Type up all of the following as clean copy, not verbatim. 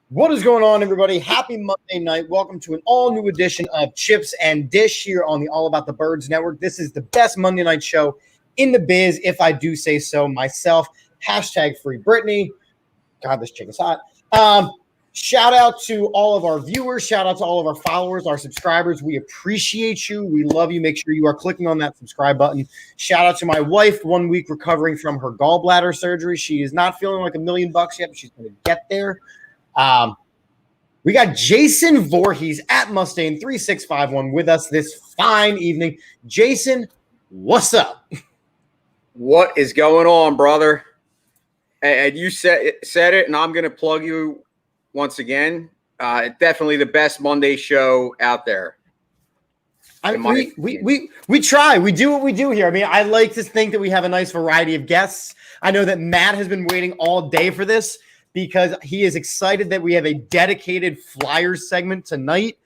What is going on, everybody? Happy Monday night. Welcome to an all-new edition of Chips and Dish here on the All About the Birds Network. This is the best Monday night show in the biz, if I do say so myself. Hashtag free Britney. God, this chicken's hot. Shout out to all of our viewers. Shout out to all of our followers, our subscribers. We appreciate you. We love you. Make sure you are clicking on that subscribe button. Shout out to my wife, 1 week recovering from her gallbladder surgery. She is not feeling like $1 million yet, but she's going to get there. We got Jason Voorhees at Mustang 3651 with us this fine evening. Jason, what's up? What is going on, brother? And you said it, and I'm going to plug you once again. Definitely the best Monday show out there. We try. We do what we do here. I mean, I like to think that we have a nice variety of guests. I know that Matt has been waiting all day for this, because he is excited that we have a dedicated Flyers segment tonight.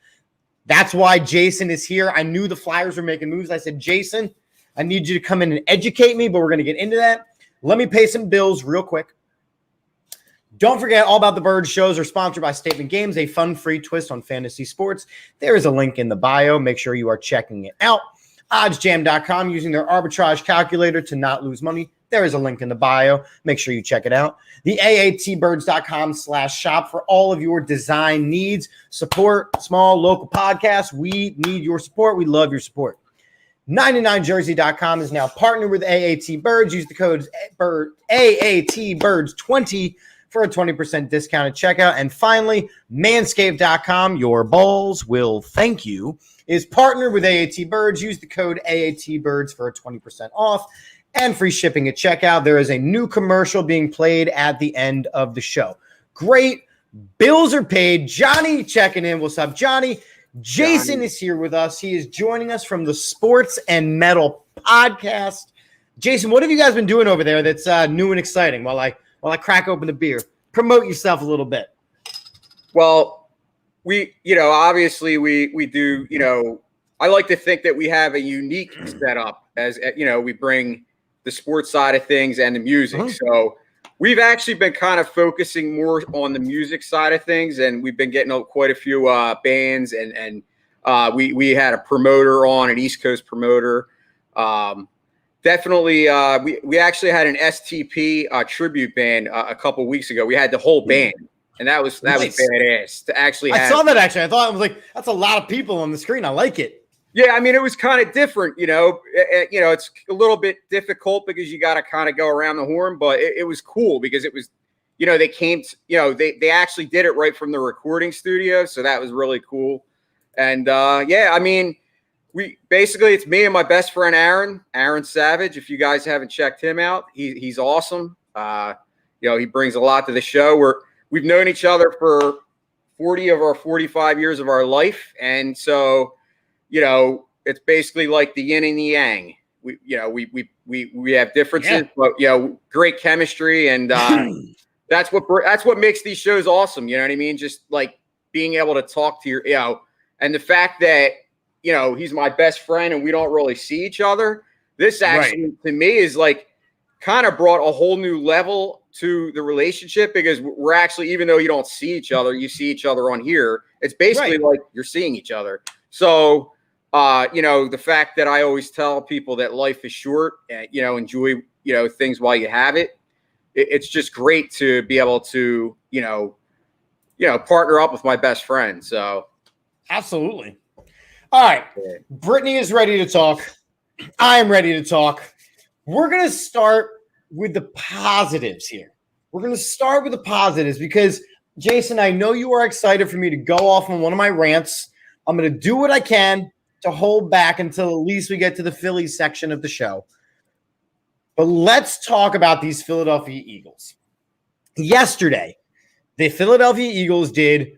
That's why Jason is here. I knew the Flyers were making moves. I said, Jason, I need you to come in and educate me, but we're going to get into that. Let me pay some bills real quick. Don't forget, All About the Birds shows are sponsored by Statement Games, a fun, free twist on fantasy sports. There is a link in the bio. Make sure you are checking it out. OddsJam.com, using their arbitrage calculator to not lose money. There is a link in the bio. Make sure you check it out. The aatbirds.com/shop for all of your design needs. Support small local podcasts. We need your support. We love your support. 99jersey.com is now partnered with AAT Birds. Use the code AATBirds20 for a 20% discount at checkout. And finally, manscaped.com, your balls will thank you, is partnered with AAT Birds. Use the code AATBirds for a 20% off and free shipping at checkout. There is a new commercial being played at the end of the show. Great. Bills are paid. Johnny checking in. What's up, Johnny? Jason is here with us. He is joining us from the Sports and Metal podcast. Jason, what have you guys been doing over there that's new and exciting while I crack open the beer? Promote yourself a little bit. Well, obviously we do, I like to think that we have a unique setup as, we bring the sports side of things and the music. So we've actually been kind of focusing more on the music side of things, and we've been getting quite a few bands, and we had a promoter on, an East Coast promoter. Definitely, we actually had an STP tribute band a couple weeks ago. We had the whole band, and that was badass to actually have. I saw that actually. I thought it was like, that's a lot of people on the screen. I like it. Yeah, I mean, it was kind of different, it's a little bit difficult because you got to kind of go around the horn, but it was cool because it was, they came, they actually did it right from the recording studio. So that was really cool. And I mean, it's me and my best friend Aaron Savage. If you guys haven't checked him out, he's awesome. He brings a lot to the show. We've known each other for 40 of our 45 years of our life, and so it's basically like the yin and the yang. We have differences, but great chemistry, and that's what makes these shows awesome. You know what I mean? Just like being able to talk to and the fact that he's my best friend and we don't really see each other. This actually to me is like kind of brought a whole new level to the relationship, because we're actually, even though you don't see each other, you see each other on here. It's basically like you're seeing each other. So, the fact that I always tell people that life is short and, enjoy, things while you have it. It's just great to be able to, partner up with my best friend. So. Absolutely. All right. Brittany is ready to talk. I am ready to talk. We're going to start with the positives here. We're going to start with the positives because, Jason, I know you are excited for me to go off on one of my rants. I'm going to do what I can to hold back until at least we get to the Phillies section of the show. But let's talk about these Philadelphia Eagles. Yesterday, the Philadelphia Eagles did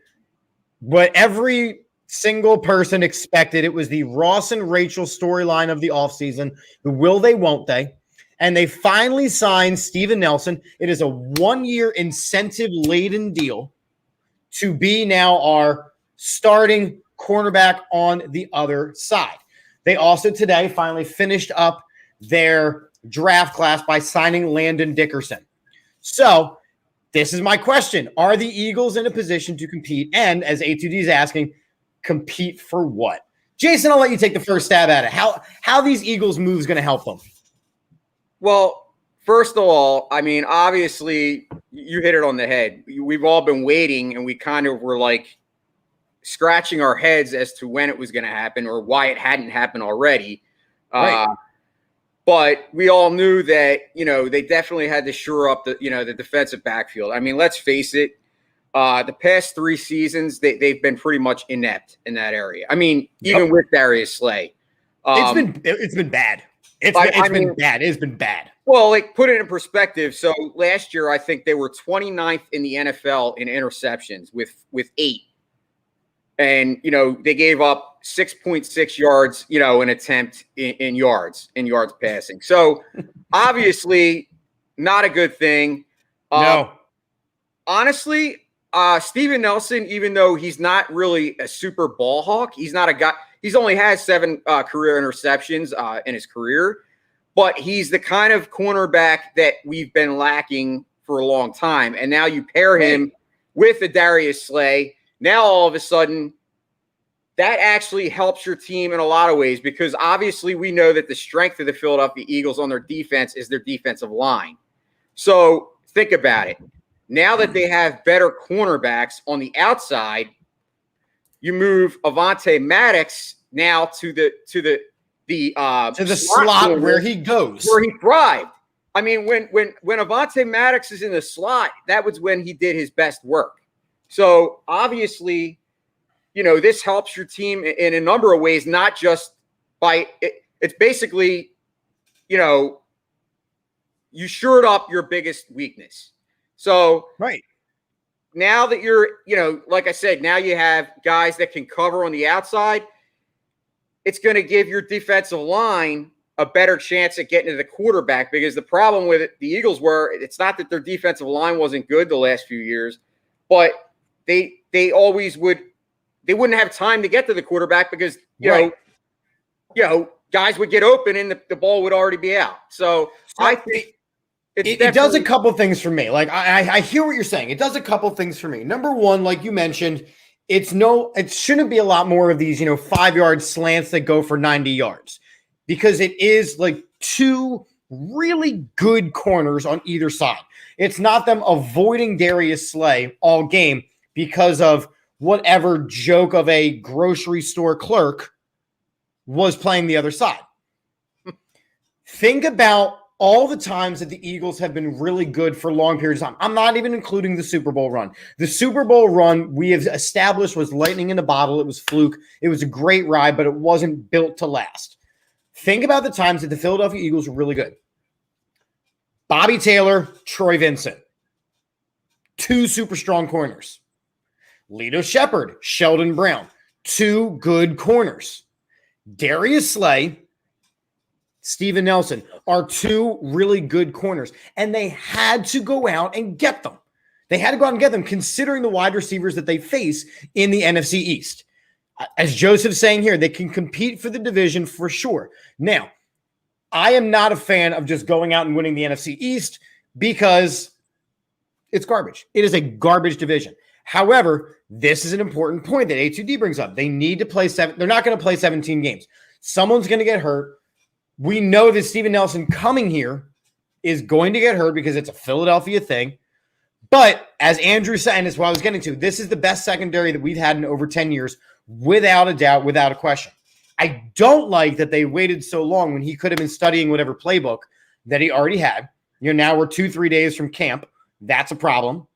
what every single person expected. It was the Ross and Rachel storyline of the offseason. The will they, won't they? And they finally signed Steven Nelson. It is a 1-year incentive-laden deal to be now our starting cornerback on the other side. They also today finally finished up their draft class by signing Landon Dickerson. So this is my question. Are the Eagles in a position to compete? And as A2D is asking, compete for what? Jason, I'll let you take the first stab at it. How these Eagles moves going to help them? Well, first of all, I mean, obviously, you hit it on the head. We've all been waiting, and we kind of were like scratching our heads as to when it was going to happen or why it hadn't happened already. Right. But we all knew that, they definitely had to shore up the defensive backfield. I mean, let's face it. The past 3 seasons, they've been pretty much inept in that area. I mean, even with Darius Slay. It's been bad. It's been bad. Well, like, put it in perspective. So last year, I think they were 29th in the NFL in interceptions with 8. And, they gave up 6.6 yards, an attempt in yards passing. So obviously not a good thing. No. Honestly, Steven Nelson, even though he's not really a super ball hawk, he's not a guy. He's only has 7 career interceptions in his career, but he's the kind of cornerback that we've been lacking for a long time. And now you pair him with a Darius Slay. Now all of a sudden, that actually helps your team in a lot of ways, because obviously we know that the strength of the Philadelphia Eagles on their defense is their defensive line. So think about it. Now that they have better cornerbacks on the outside, you move Avonte Maddox now to the slot where he goes, where he thrived. I mean, when Avonte Maddox is in the slot, that was when he did his best work. So obviously, this helps your team in a number of ways, not just by it's basically, you shored up your biggest weakness. So now that you're, like I said, now you have guys that can cover on the outside. It's going to give your defensive line a better chance at getting to the quarterback, because the problem with it, the Eagles it's not that their defensive line wasn't good the last few years, but they wouldn't have time to get to the quarterback because, guys would get open and the ball would already be out. So I think it does a couple things for me. Like I hear what you're saying. It does a couple things for me. Number one, like you mentioned, it shouldn't be a lot more of these, 5-yard slants that go for 90 yards, because it is like 2 really good corners on either side. It's not them avoiding Darius Slay all game because of whatever joke of a grocery store clerk was playing the other side. Think about all the times that the Eagles have been really good for long periods of time. I'm not even including the Super Bowl run. The Super Bowl run we have established was lightning in a bottle. It was fluke. It was a great ride, but it wasn't built to last. Think about the times that the Philadelphia Eagles were really good. Bobby Taylor, Troy Vincent. 2 super strong corners. Lito Shepherd, Sheldon Brown. 2 good corners. Darius Slay, Steven Nelson are 2 really good corners, and they had to go out and get them. They had to go out and get them considering the wide receivers that they face in the NFC East. As Joseph's saying here, they can compete for the division for sure. Now, I am not a fan of just going out and winning the NFC East because it's garbage. It is a garbage division. However, this is an important point that A2D brings up. They need to play 7. They're not going to play 17 games. Someone's going to get hurt. We know that Steven Nelson coming here is going to get hurt because it's a Philadelphia thing. But as Andrew said, and that's what I was getting to, this is the best secondary that we've had in over 10 years, without a doubt, without a question. I don't like that they waited so long when he could have been studying whatever playbook that he already had. Now we're 2-3 days from camp. That's a problem.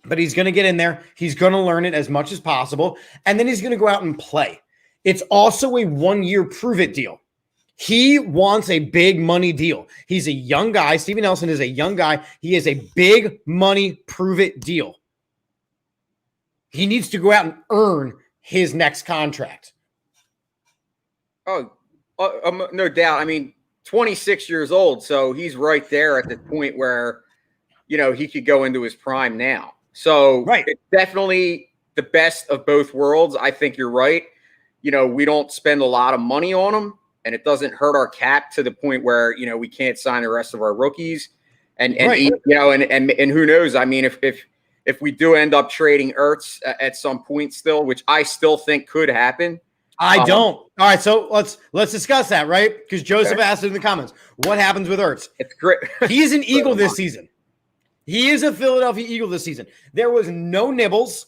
But he's going to get in there. He's going to learn it as much as possible. And then he's going to go out and play. It's also a 1-year prove-it deal. He wants a big money deal. He's a young guy. Steven Nelson is a young guy. He is a big money prove-it deal. He needs to go out and earn his next contract. Oh, no doubt. I mean, 26 years old, so he's right there at the point where, he could go into his prime now. So It's definitely the best of both worlds. I think you're right. We don't spend a lot of money on him, and it doesn't hurt our cap to the point where, we can't sign the rest of our rookies. And who knows? I mean, if we do end up trading Ertz at some point still, which I still think could happen. I don't. All right, so let's discuss that, right? Because Joseph asked it in the comments. What happens with Ertz? It's great. He's an Eagle this season. He is a Philadelphia Eagle this season. There was no nibbles.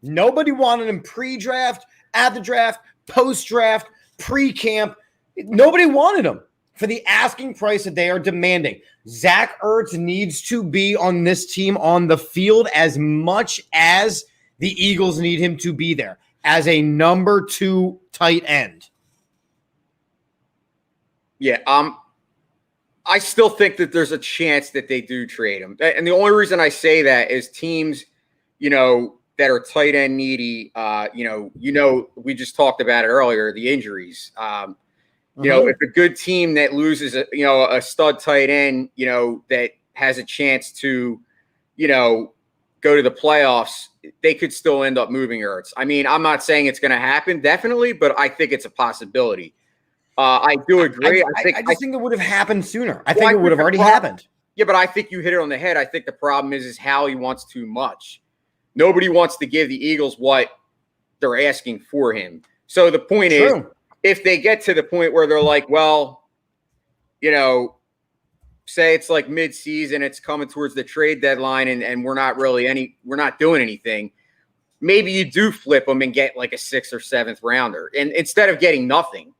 Nobody wanted him pre-draft, at the draft, post-draft, pre-camp. Nobody wanted him for the asking price that they are demanding. Zach Ertz needs to be on this team on the field as much as the Eagles need him to be there as a number 2 tight end. Yeah, I still think that there's a chance that they do trade him. And the only reason I say that is teams, that are tight end needy, we just talked about it earlier, the injuries. If a good team that loses a stud tight end, that has a chance to, go to the playoffs, they could still end up moving Ertz. I mean, I'm not saying it's going to happen, definitely, but I think it's a possibility. I do agree. I just think it would have happened sooner. I think it would have already happened. Yeah, but I think you hit it on the head. I think the problem is Howie wants too much. Nobody wants to give the Eagles what they're asking for him. So the point is, if they get to the point where they're like, well, say it's like mid-season, it's coming towards the trade deadline, and we're not doing anything. Maybe you do flip them and get like a 6th or 7th rounder, and instead of getting nothing.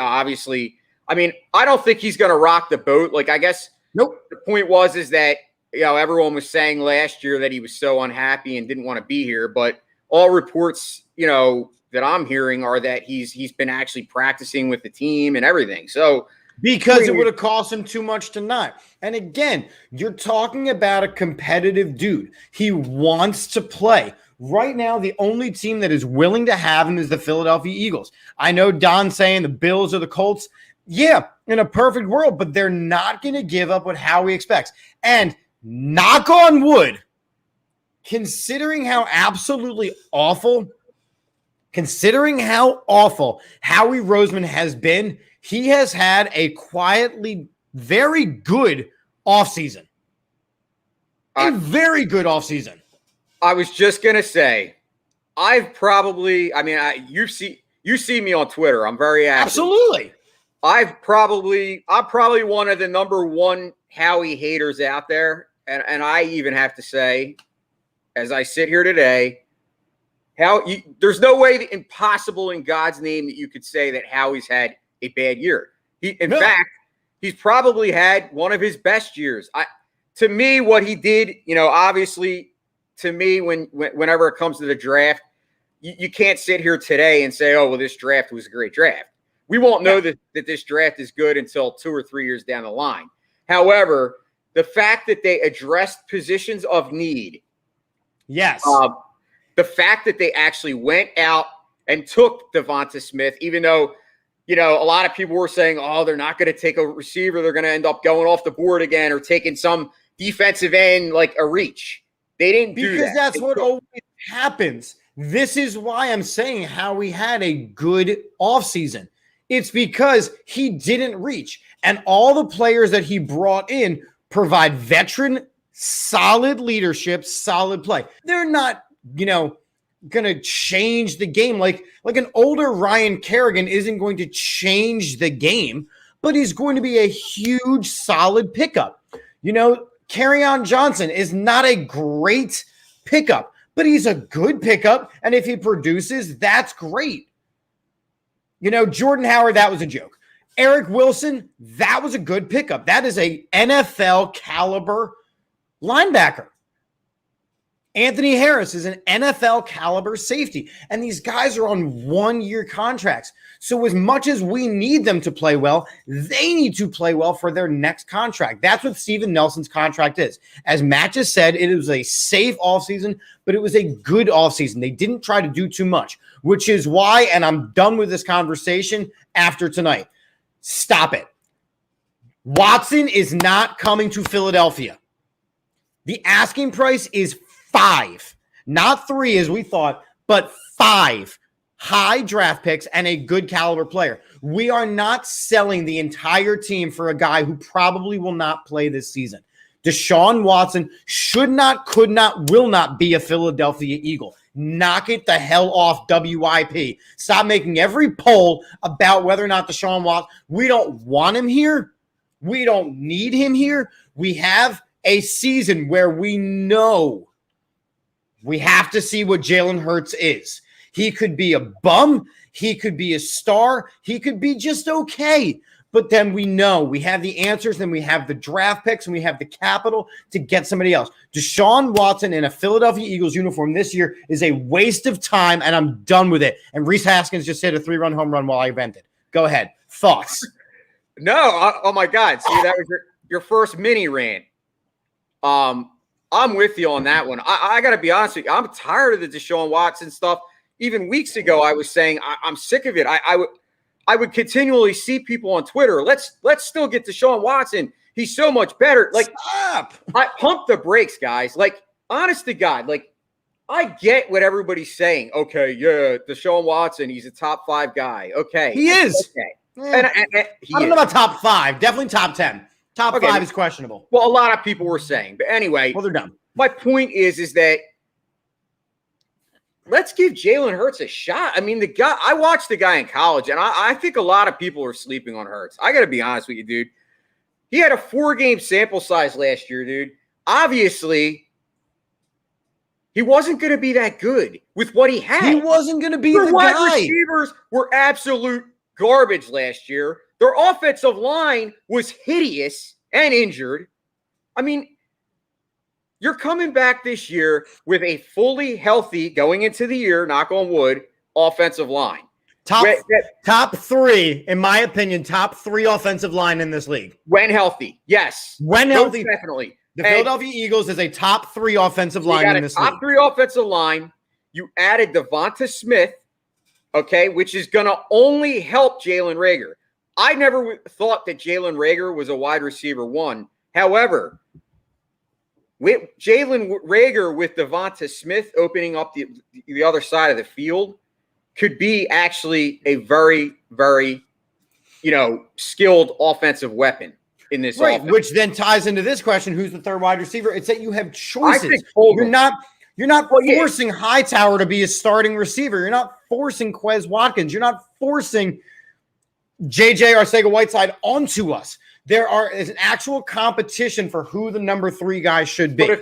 Obviously, I mean, I don't think he's going to rock the boat. Like, I guess the point is that, everyone was saying last year that he was so unhappy and didn't want to be here. But all reports, that I'm hearing are that he's been actually practicing with the team and everything. So because it would have cost him too much to not. And again, you're talking about a competitive dude. He wants to play. Right now, the only team that is willing to have him is the Philadelphia Eagles. I know Don's saying the Bills or the Colts. Yeah, in a perfect world, but they're not going to give up what Howie expects. And knock on wood, considering how awful Howie Roseman has been, he has had a quietly very good offseason. A very good offseason. I was just going to say, you see me on Twitter. I'm very active. Absolutely. I'm probably one of the number 1 Howie haters out there. And I even have to say, as I sit here today, there's no way impossible in God's name that you could say that Howie's had a bad year. In fact, he's probably had one of his best years. To me, what he did, obviously, to me, whenever it comes to the draft, you can't sit here today and say, oh, well, this draft was a great draft. We won't know that this draft is good until 2 or 3 years down the line. However, the fact that they addressed positions of need. Yes. The fact that they actually went out and took Devonta Smith, even though, a lot of people were saying, oh, they're not going to take a receiver. They're going to end up going off the board again or taking some defensive end like a reach. They didn't do that. Because that's what always happens. This is why I'm saying how we had a good offseason. It's because he didn't reach. And all the players that he brought in provide veteran, solid leadership, solid play. They're not, going to change the game. Like an older Ryan Kerrigan isn't going to change the game, but he's going to be a huge, solid pickup. Kerryon Johnson is not a great pickup, but he's a good pickup. And if he produces, that's great. Jordan Howard, that was a joke. Eric Wilson, that was a good pickup. That is a NFL caliber linebacker. Anthony Harris is an NFL caliber safety. And these guys are on 1-year contracts. So as much as we need them to play well, they need to play well for their next contract. That's what Steven Nelson's contract is. As Matt just said, it was a safe offseason, but it was a good offseason. They didn't try to do too much, which is why, and I'm done with this conversation after tonight. Stop it. Watson is not coming to Philadelphia. The asking price is 5, not 3 as we thought, but 5 high draft picks and a good caliber player. We are not selling the entire team for a guy who probably will not play this season. Deshaun Watson should not, could not, will not be a Philadelphia Eagle. Knock it the hell off, WIP. Stop making every poll about whether or not Deshaun Watson. We don't want him here. We don't need him here. We have a season where we know we have to see what Jalen Hurts is. He could be a bum. He could be a star. He could be just okay. But then we know we have the answers, then we have the draft picks, and we have the capital to get somebody else. Deshaun Watson in a Philadelphia Eagles uniform this year is a waste of time, and I'm done with it. And Reese Haskins just hit a 3-run home run while I vented. Go ahead. Thoughts? No. Oh, my God. See, that was your first mini rant. I'm with you on that one. I got to be honest with you. I'm tired of the Deshaun Watson stuff. Even weeks ago, I was saying I'm sick of it. I would continually see people on Twitter. Let's still get Deshaun Watson. He's so much better. Like, stop. I pump the brakes, guys. Like, honest to God, like, I get what everybody's saying. Okay, yeah, Deshaun Watson, he's a top 5 guy. Okay, he is. Okay, and I don't know about top 5. Definitely top 10. Top 5 is questionable. Well, a lot of people were saying, but anyway. Well, they're done. My point is that let's give Jalen Hurts a shot. I mean, I watched the guy in college, and I think a lot of people are sleeping on Hurts. I got to be honest with you, dude. He had a 4-game sample size last year, dude. Obviously, he wasn't going to be that good with what he had. He wasn't going to be the the wide guy. Receivers were absolute garbage last year. Their offensive line was hideous and injured. I mean, you're coming back this year with a fully healthy, going into the year, knock on wood, offensive line. Top 3, in my opinion, top 3 offensive line in this league. When healthy, yes. When healthy, definitely. The Philadelphia Eagles is a top 3 offensive line in this league. Top 3 offensive line. You added Devonta Smith, okay, which is going to only help Jalen Reagor. I never thought that Jalen Reagor was a wide receiver 1. However, with Jalen Reagor with Devonta Smith opening up the other side of the field could be actually a very, very, skilled offensive weapon in this offense. Which then ties into this question: who's the third wide receiver? It's that you have choices. I think you're not forcing Hightower to be a starting receiver. You're not forcing Quez Watkins. You're not forcing JJ Arcega-Whiteside onto us. There is an actual competition for who the number 3 guy should be.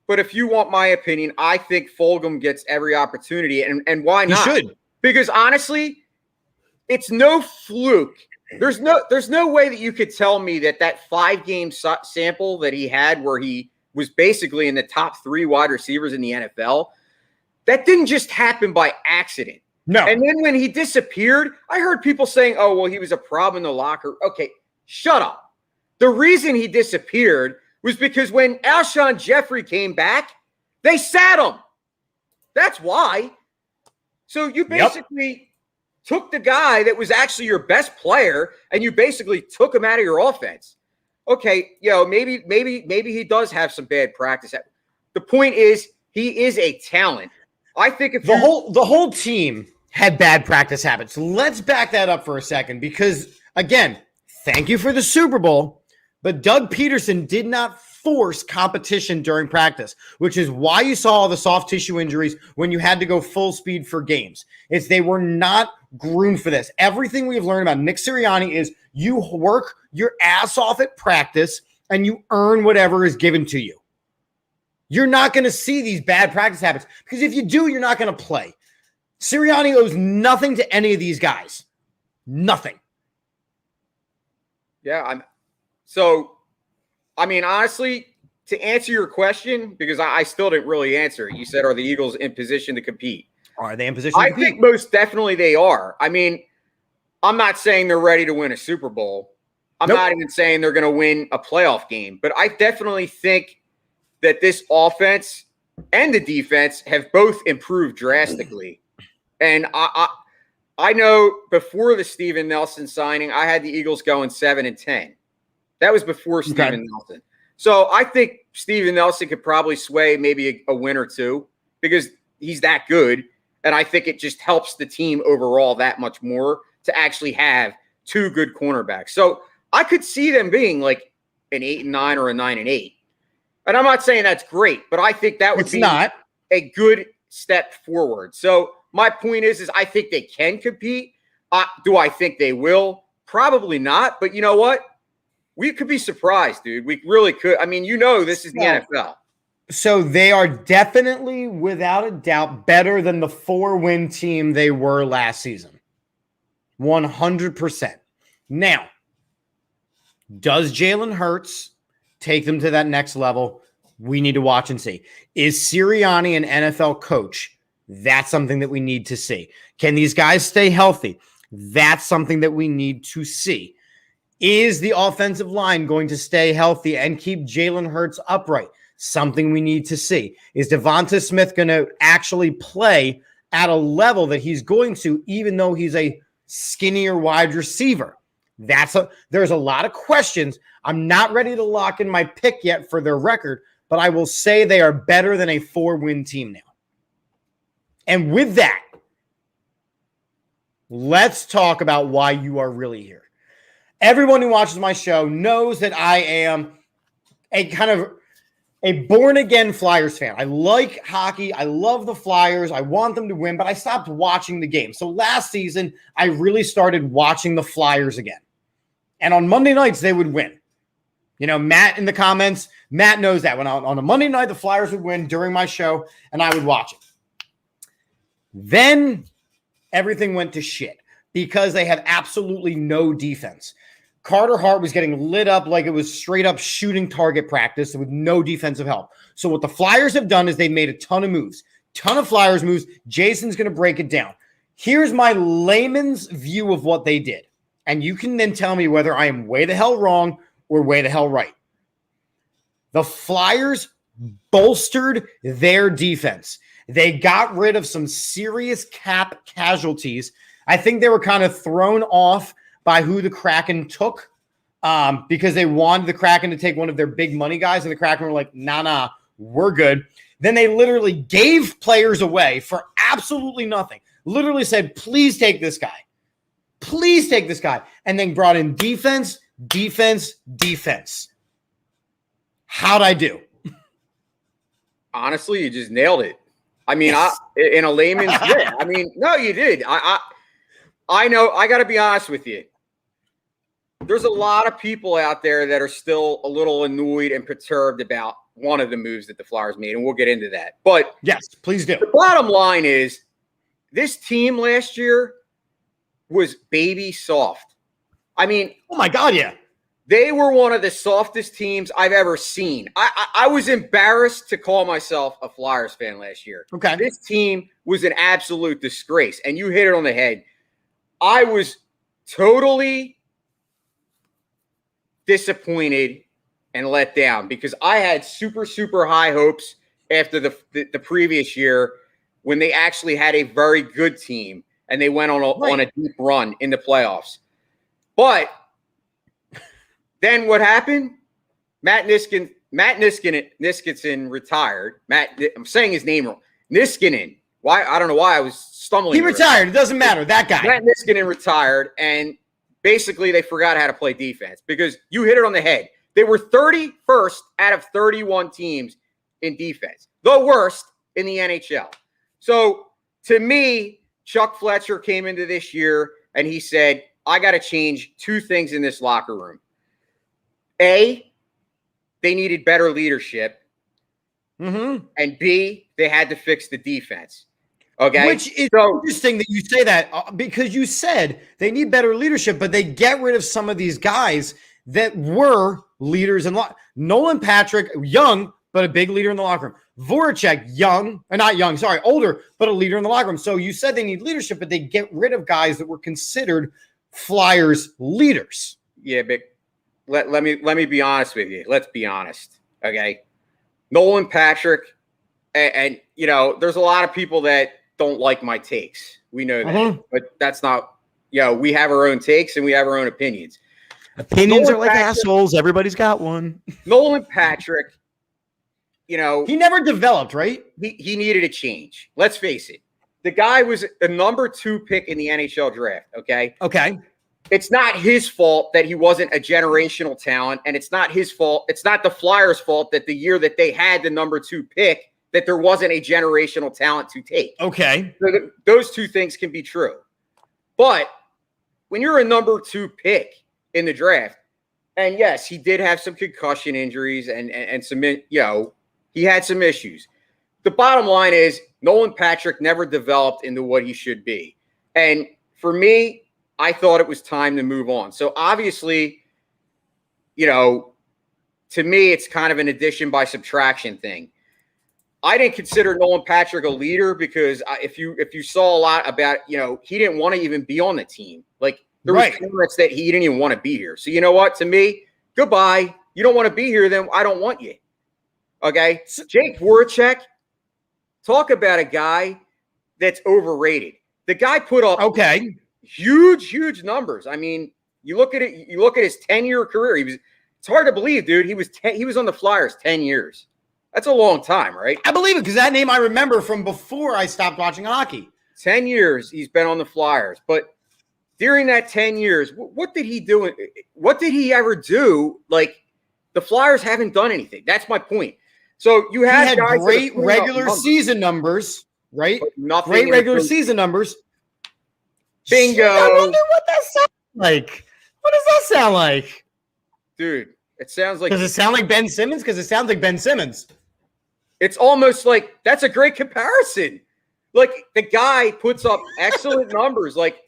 But if you want my opinion, I think Fulgham gets every opportunity. And why not? He should. Because honestly, it's no fluke There's no way that you could tell me that 5-game sample that he had where he was basically in the top 3 wide receivers in the NFL, that didn't just happen by accident. No. And then when he disappeared, I heard people saying, oh, well, he was a problem in the locker. Okay, shut up. The reason he disappeared was because when Alshon Jeffrey came back, they sat him. That's why. So you basically took the guy that was actually your best player and you basically took him out of your offense. Okay, maybe he does have some bad practice. The point is he is a talent. I think if the whole team had bad practice habits. Let's back that up for a second because, again, thank you for the Super Bowl, but Doug Peterson did not force competition during practice, which is why you saw all the soft tissue injuries when you had to go full speed for games. They were not groomed for this. Everything we've learned about Nick Sirianni is you work your ass off at practice and you earn whatever is given to you. You're not going to see these bad practice habits because if you do, you're not going to play. Sirianni owes nothing to any of these guys. Nothing. Yeah, honestly, to answer your question, because I still didn't really answer it. You said, are the Eagles in position to compete? Are they in position to compete? I think most definitely they are. I mean, I'm not saying they're ready to win a Super Bowl. I'm not even saying they're going to win a playoff game. But I definitely think that this offense and the defense have both improved drastically. And I know before the Steven Nelson signing, I had the Eagles going 7-10. That was before Steven Nelson. So I think Steven Nelson could probably sway maybe a win or two because he's that good. And I think it just helps the team overall that much more to actually have 2 good cornerbacks. So I could see them being like an 8-9 or a 9-8. And I'm not saying that's great, but I think that would be a good step forward. So my point is I think they can compete. Do I think they will? Probably not. But you know what? We could be surprised, dude. We really could. I mean, this is the NFL. So they are definitely, without a doubt, better than the 4-win team they were last season. 100%. Now, does Jalen Hurts take them to that next level? We need to watch and see. Is Sirianni an NFL coach? That's something that we need to see. Can these guys stay healthy? That's something that we need to see. Is the offensive line going to stay healthy and keep Jalen Hurts upright? Something we need to see. Is Devonta Smith going to actually play at a level that he's going to, even though he's a skinnier wide receiver? There's a lot of questions. I'm not ready to lock in my pick yet for their record, but I will say they are better than a 4-win team now. And with that, let's talk about why you are really here. Everyone who watches my show knows that I am a kind of a born-again Flyers fan. I like hockey. I love the Flyers. I want them to win, but I stopped watching the game. So last season, I really started watching the Flyers again. And on Monday nights, they would win. Matt in the comments, Matt knows that. When on a Monday night, the Flyers would win during my show, and I would watch it. Then everything went to shit because they had absolutely no defense. Carter Hart was getting lit up like it was straight up shooting target practice with no defensive help. So what the Flyers have done is they've made a ton of moves, ton of Flyers moves. Jason's going to break it down. Here's my layman's view of what they did. And you can then tell me whether I am way the hell wrong or way the hell right. The Flyers bolstered their defense. They got rid of some serious cap casualties. I think they were kind of thrown off by who the Kraken took because they wanted the Kraken to take one of their big money guys, and the Kraken were like, nah, we're good. Then they literally gave players away for absolutely nothing. Literally said, please take this guy. Please take this guy. And then brought in defense. How'd I do? Honestly, you just nailed it. I mean, in a layman's way. I mean, no, you did. I know. I got to be honest with you. There's a lot of people out there that are still a little annoyed and perturbed about one of the moves that the Flyers made, and we'll get into that. But yes, please do. The bottom line is this team last year was baby soft. I mean, oh my God, yeah. They were one of the softest teams I've ever seen. I was embarrassed to call myself a Flyers fan last year. Okay. This team was an absolute disgrace, and you hit it on the head. I was totally disappointed and let down because I had super, super high hopes after the previous year when they actually had a very good team and they went on a deep run in the playoffs. But then what happened? Matt Niskanen retired. I'm saying his name wrong. Niskanen. Why? I don't know why I was stumbling. He retired. It doesn't matter. That guy. Matt Niskanen retired, and basically they forgot how to play defense because you hit it on the head. They were 31st out of 31 teams in defense, the worst in the NHL. So to me, Chuck Fletcher came into this year and he said, I got to change two things in this locker room. A, they needed better leadership. Mm-hmm. And B, they had to fix the defense. Okay. Which is interesting that you say that because you said they need better leadership, but they get rid of some of these guys that were leaders in Nolan Patrick, young, but a big leader in the locker room. Voracek, older, but a leader in the locker room. So you said they need leadership, but they get rid of guys that were considered Flyers leaders. Yeah, but let me be honest with you. Let's be honest. Okay. Nolan Patrick, and you know, there's a lot of people that don't like my takes. We know that, but that's not, we have our own takes and we have our own opinions. Opinions are like assholes. Everybody's got one. Nolan Patrick, he never developed, right? He needed a change. Let's face it. The guy was a number 2 pick in the NHL draft. Okay. It's not his fault that he wasn't a generational talent, and it's not his fault. It's not the Flyers' fault that the year that they had the number 2 pick, that there wasn't a generational talent to take. Okay. So those two things can be true. But when you're a number 2 pick in the draft, and yes, he did have some concussion injuries and some, he had some issues. The bottom line is Nolan Patrick never developed into what he should be. And for me, I thought it was time to move on. So obviously, to me, it's kind of an addition by subtraction thing. I didn't consider Nolan Patrick a leader because if you saw a lot about, he didn't want to even be on the team. Like there was comments that he didn't even want to be here. So you know what? To me, goodbye. You don't want to be here, then I don't want you. Okay. Jake Voracek, talk about a guy that's overrated. The guy put up huge numbers. I mean, you look at it, you look at his 10-year career. It's hard to believe, dude. He was on the Flyers 10 years. That's a long time, right? I believe it because that name I remember from before I stopped watching hockey. 10 years he's been on the Flyers. But during that 10 years, what did he do? What did he ever do? Like, the Flyers haven't done anything. That's my point. So you had guys great regular season numbers, right? Great regular season numbers. Bingo. I wonder what that sounds like. What does that sound like? Dude, it sounds like... Does it sound like Ben Simmons? Because it sounds like Ben Simmons. It's almost like that's a great comparison. Like the guy puts up excellent numbers. Like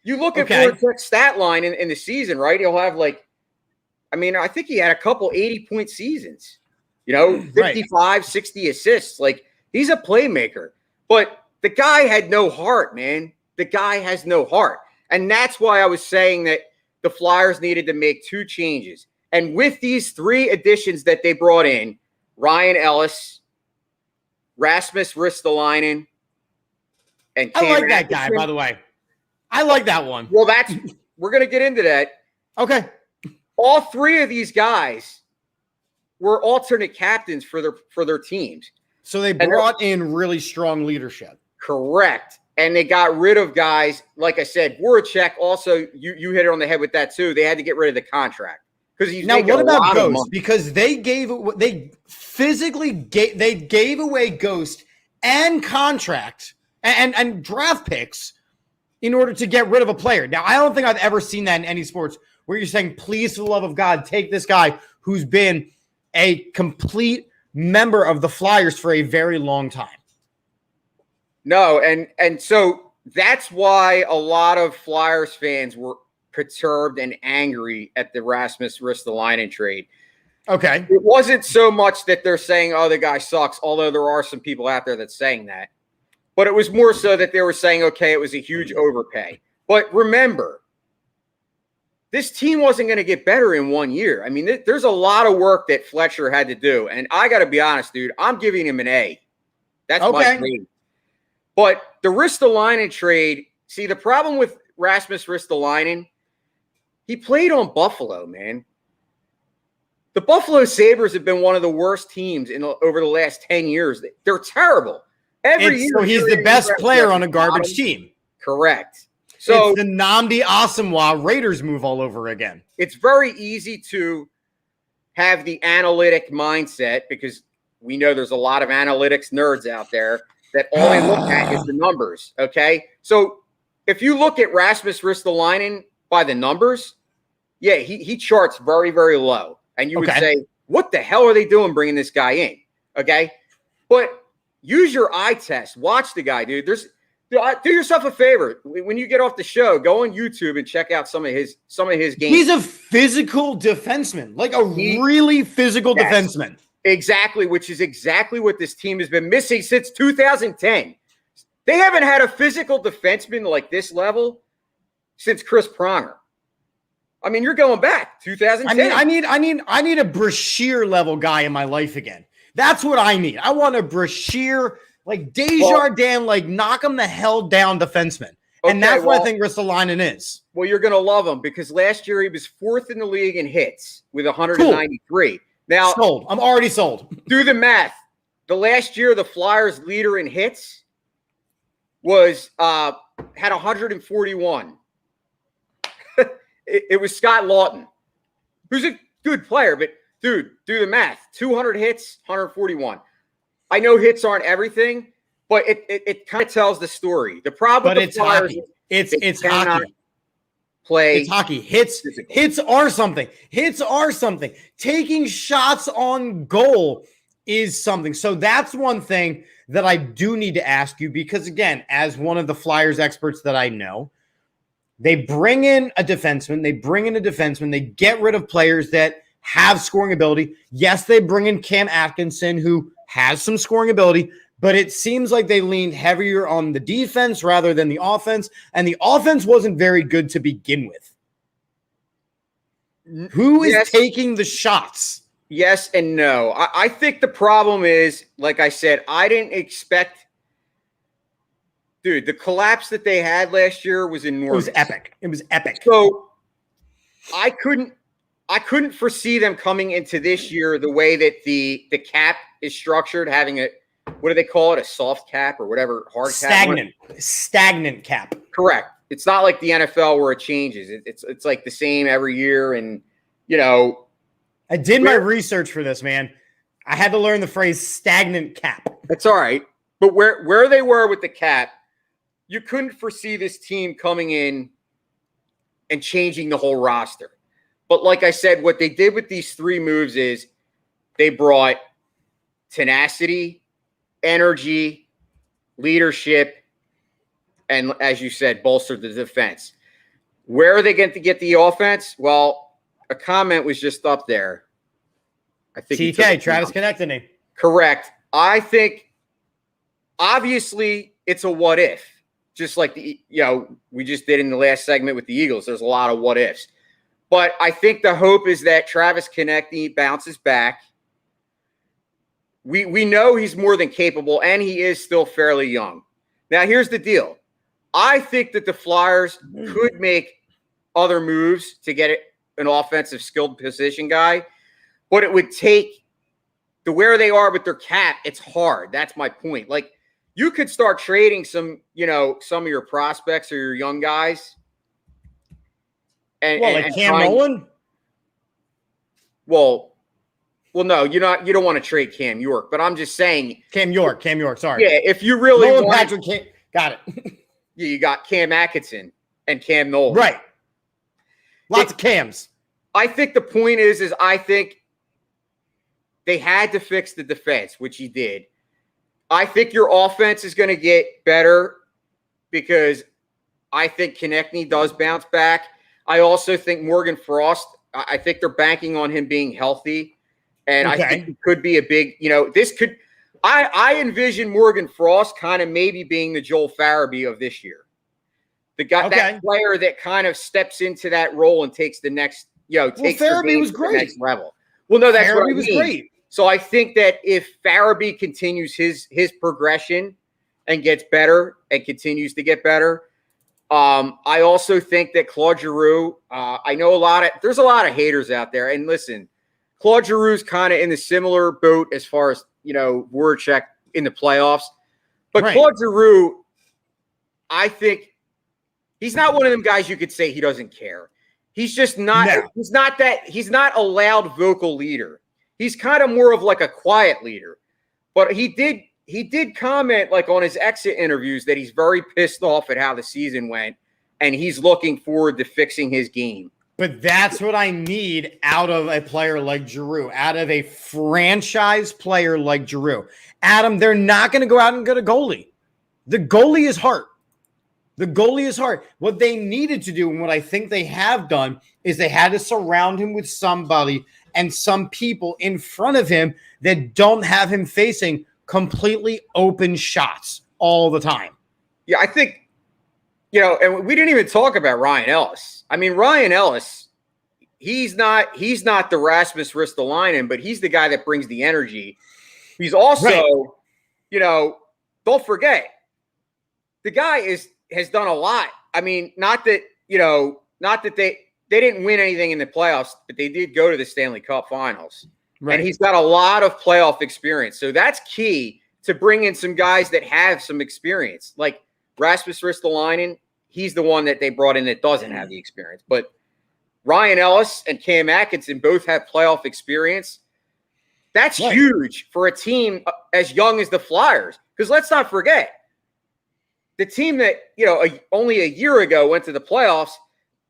you look at Voracek's stat line in the season, right? He'll have I think he had a couple 80-point seasons, 55, 60 assists. Like he's a playmaker, but the guy had no heart, man. The guy has no heart. And that's why I was saying that the Flyers needed to make 2 changes. And with these 3 additions that they brought in, Ryan Ellis, Rasmus Ristolainen, and I like that guy, by the way. I like that one. Well, we're going to get into that. Okay. All 3 of these guys were alternate captains for their teams. So they brought in really strong leadership. Correct. And they got rid of guys, like I said, Voracek also, you hit it on the head with that too. They had to get rid of the contract. Now, what about Ghost? Because they gave away Ghost and contract and draft picks in order to get rid of a player. Now, I don't think I've ever seen that in any sports where you're saying, please, for the love of God, take this guy who's been a complete member of the Flyers for a very long time. No, and so that's why a lot of Flyers fans were perturbed and angry at the Rasmus Ristolainen trade. Okay. It wasn't so much that they're saying, oh, the guy sucks, although there are some people out there that's saying that. But it was more so that they were saying, okay, it was a huge overpay. But remember, this team wasn't going to get better in 1 year. I mean, there's a lot of work that Fletcher had to do. And I got to be honest, dude, I'm giving him an A. That's my grade. But the Ristolainen trade, see, the problem with Rasmus Ristolainen, he played on Buffalo, man. The Buffalo Sabres have been one of the worst teams over the last 10 years. They're terrible. Every year. So he's the best player on a garbage team. Correct. So it's the Nnamdi Asomugha Raiders move all over again. It's very easy to have the analytic mindset because we know there's a lot of analytics nerds out there that all they look at is the numbers, okay? So if you look at Rasmus Ristolainen by the numbers, yeah, he charts very, very low. And you would say, what the hell are they doing bringing this guy in, okay? But use your eye test. Watch the guy, dude. Do yourself a favor. When you get off the show, go on YouTube and check out some of his games. He's a physical defenseman, like a really physical defenseman. Exactly, which is exactly what this team has been missing since 2010. They haven't had a physical defenseman like this level since Chris Pronger. I mean, you're going back 2010. I need a Brashear level guy in my life again. That's what I need. I want a Brashear, like Desjardins, like knock him the hell down defenseman. And that's what I think Ristolainen is. Well, you're going to love him because last year he was fourth in the league in hits with 193. Cool. Now, sold. I'm already sold. Do the math. The last year, the Flyers' leader in hits was had 141. It was Scott Lawton, who's a good player, but dude, do the math. 200 hits, 141. I know hits aren't everything, but it kind of tells the story. The problem with the Flyers, it's hockey. It's hockey. Hits are something. Hits are something. Taking shots on goal is something. So that's one thing that I do need to ask you because, again, as one of the Flyers experts that I know, they bring in a defenseman. They get rid of players that have scoring ability. Yes, they bring in Cam Atkinson, who has some scoring ability, but it seems like they leaned heavier on the defense rather than the offense, and the offense wasn't very good to begin with. Who is taking the shots? Yes and no. I think the problem is, like I said, I didn't expect – dude, the collapse that they had last year was enormous. It was epic. So I couldn't foresee them coming into this year the way that the cap is structured, having a – what do they call it? A soft cap or whatever, hard cap? Stagnant cap. Correct. It's not like the NFL where it changes. It's like the same every year. And, you know. I did my research for this, man. I had to learn the phrase stagnant cap. That's all right. But where they were with the cap, you couldn't foresee this team coming in and changing the whole roster. But like I said, what they did with these three moves is they brought tenacity, energy, leadership, and as you said, bolstered the defense. Where are they going to get the offense? Well, a comment was just up there. I think TK, Travis Connectany. Correct. I think obviously it's a what if, just like we just did in the last segment with the Eagles. There's a lot of what ifs. But I think the hope is that Travis Connectany bounces back. We know he's more than capable, and he is still fairly young. Now, here's the deal. I think that the Flyers could make other moves to get an offensive skilled position guy, but it would take where they are with their cap. It's hard. That's my point. Like, you could start trading some of your prospects or your young guys. Like Cam Nolan? Well, no, you don't want to trade Cam York, but I'm just saying Cam York. Sorry. Yeah, if you really Nolan Patrick got it. Yeah, you got Cam Atkinson and Cam Nolan. Right. Lots of Cams. I think the point is I think they had to fix the defense, which he did. I think your offense is going to get better because I think Konechny does bounce back. I also think Morgan Frost, I think they're banking on him being healthy. And I think it could be a big, I envision Morgan Frost kind of maybe being the Joel Farabee of this year. The guy, that player that kind of steps into that role and takes the next, takes Farabee was to great. the next level. Well, no, that's Farabee was great. So I think that if Farabee continues his progression and gets better and continues to get better, I also think that Claude Giroux, I know there's a lot of haters out there. And listen, Claude Giroux's kind of in the similar boat as far as, Voracek in the playoffs. But Claude Giroux, I think he's not one of them guys you could say he doesn't care. He's just not, he's not a loud vocal leader. He's kind of more of like a quiet leader. But he did comment like on his exit interviews that he's very pissed off at how the season went and he's looking forward to fixing his game. But that's what I need out of a player like Giroux, out of a franchise player like Giroux. Adam, they're not going to go out and get a goalie. The goalie is hard. The goalie is hard. What they needed to do, and what I think they have done, is they had to surround him with somebody and some people in front of him that don't have him facing completely open shots all the time. Yeah, I think, and we didn't even talk about Ryan Ellis. I mean, Ryan Ellis, he's not the Rasmus Ristolainen, but he's the guy that brings the energy. He's also, don't forget, the guy has done a lot. I mean, not that they didn't win anything in the playoffs, but they did go to the Stanley Cup Finals. Right. And he's got a lot of playoff experience. So that's key to bring in some guys that have some experience. Like Rasmus Ristolainen, he's the one that they brought in that doesn't have the experience. But Ryan Ellis and Cam Atkinson both have playoff experience. That's huge for a team as young as the Flyers. Because let's not forget, the team that, only a year ago went to the playoffs,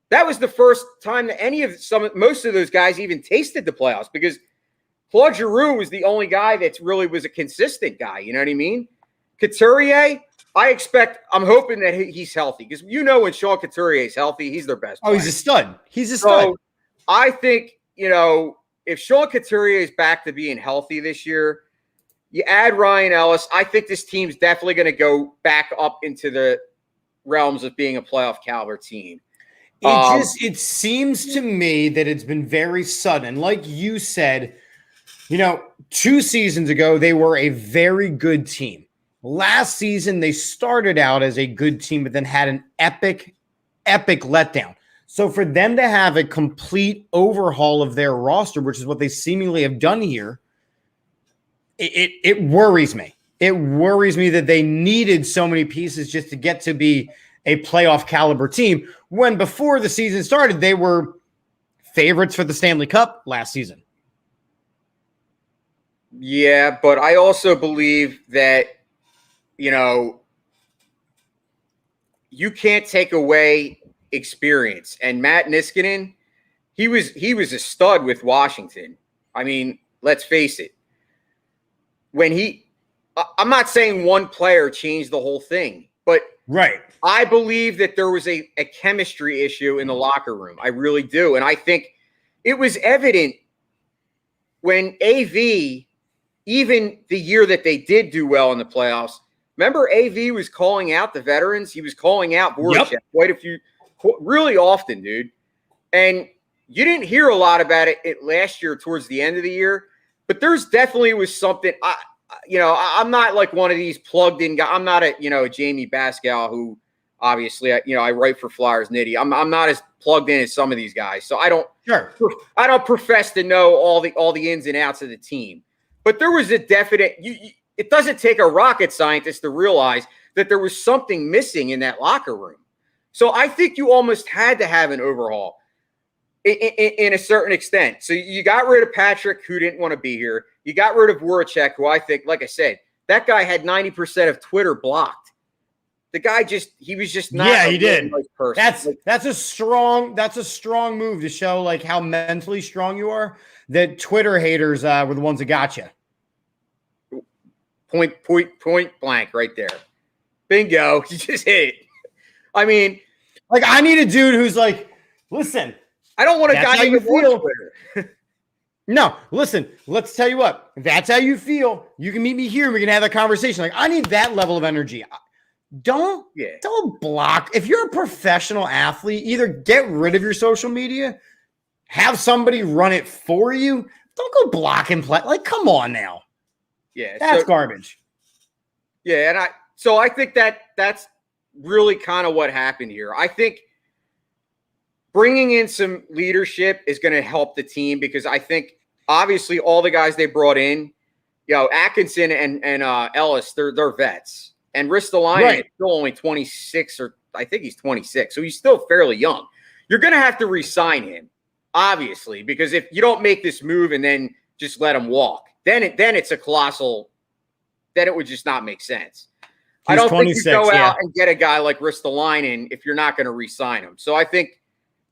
that was the first time that most of those guys even tasted the playoffs, because Claude Giroux was the only guy that really was a consistent guy. You know what I mean? Couturier, I'm hoping that he's healthy, because when Sean Couturier is healthy, he's their best player. He's a stud. He's a stud. So I think, if Sean Couturier is back to being healthy this year, you add Ryan Ellis, I think this team's definitely going to go back up into the realms of being a playoff caliber team. It seems to me that it's been very sudden. Like you said, 2 seasons ago, they were a very good team. Last season, they started out as a good team, but then had an epic letdown. So for them to have a complete overhaul of their roster, which is what they seemingly have done here, it worries me. It worries me that they needed so many pieces just to get to be a playoff caliber team, when before the season started, they were favorites for the Stanley Cup last season. Yeah, but I also believe that, you can't take away experience. And Matt Niskanen, he was a stud with Washington. I mean, let's face it. I'm not saying one player changed the whole thing, but I believe that there was a chemistry issue in the locker room. I really do. And I think it was evident when AV, even the year that they did do well in the playoffs, remember AV was calling out the veterans? He was calling out Voracek really often, dude. And you didn't hear a lot about it last year towards the end of the year, but there's definitely was something. I'm not like one of these plugged in guys. I'm not a Jamie Bascal, who obviously I write for Flyers Nitty. I'm not as plugged in as some of these guys, so I don't profess to know all the ins and outs of the team. But there was a definite. It doesn't take a rocket scientist to realize that there was something missing in that locker room. So I think you almost had to have an overhaul in a certain extent. So you got rid of Patrick, who didn't want to be here. You got rid of Voracek, who I think, like I said, that guy had 90% of Twitter blocked. The guy he was just not. Yeah, he did. Nice person. That's a strong move to show like how mentally strong you are. That Twitter haters were the ones that got you. Point blank right there. Bingo. You just hit it. I mean, like I need a dude who's like, Listen. I don't want a That's guy how who you feel. on Twitter. No, listen, let's tell you what. If that's how you feel, you can meet me here and we can have that conversation. Like, I need that level of energy. Don't block. If you're a professional athlete, either get rid of your social media, have somebody run it for you. Don't go block and play. Like, come on now. Yeah. That's garbage. Yeah, and I think that's really kind of what happened here. I think bringing in some leadership is going to help the team because I think obviously all the guys they brought in, Atkinson and Ellis, they're vets. And Ristolainen is still only 26, or I think he's 26, so he's still fairly young. You're going to have to re-sign him, obviously, because if you don't make this move and then just let him walk, then it's a colossal. Then it would just not make sense. I don't think you go out and get a guy like Ristolainen if you're not going to re-sign him. So I think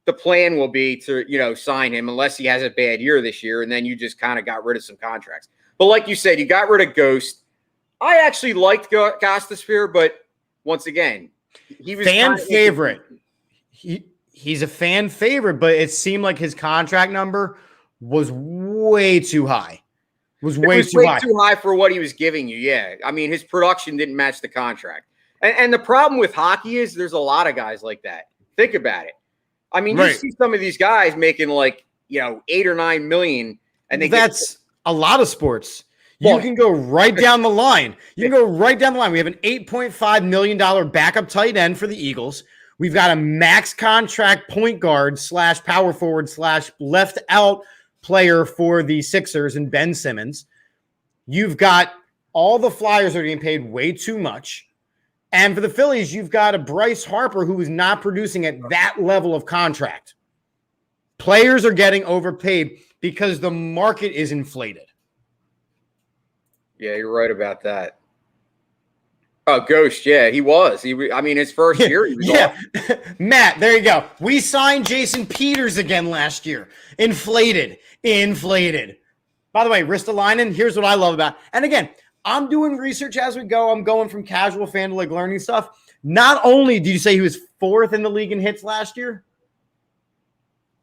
the plan will be to sign him unless he has a bad year this year, and then you just kind of got rid of some contracts. But like you said, you got rid of Ghost. I actually liked Gostasphere, but once again, he was fan favorite. He's a fan favorite, but it seemed like his contract number was way too high. It was way too high for what he was giving you. Yeah, I mean his production didn't match the contract, and the problem with hockey is there's a lot of guys like that. Think about it. I mean, you see some of these guys making like 8 or 9 million, and that's a lot of sports. You can go right down the line. You can go right down the line. We have an $8.5 million backup tight end for the Eagles. We've got a max contract point guard / power forward / left out player for the Sixers and Ben Simmons. You've got all the Flyers are getting paid way too much. And for the Phillies, you've got a Bryce Harper who is not producing at that level of contract. Players are getting overpaid because the market is inflated. Yeah, you're right about that. Oh, Ghost, yeah, he was. His first year, he was awesome. Matt, there you go. We signed Jason Peters again last year. Inflated. By the way, Ristolainen, here's what I love about it. And again, I'm doing research as we go. I'm going from casual fan to like learning stuff. Not only did you say he was 4th in the league in hits last year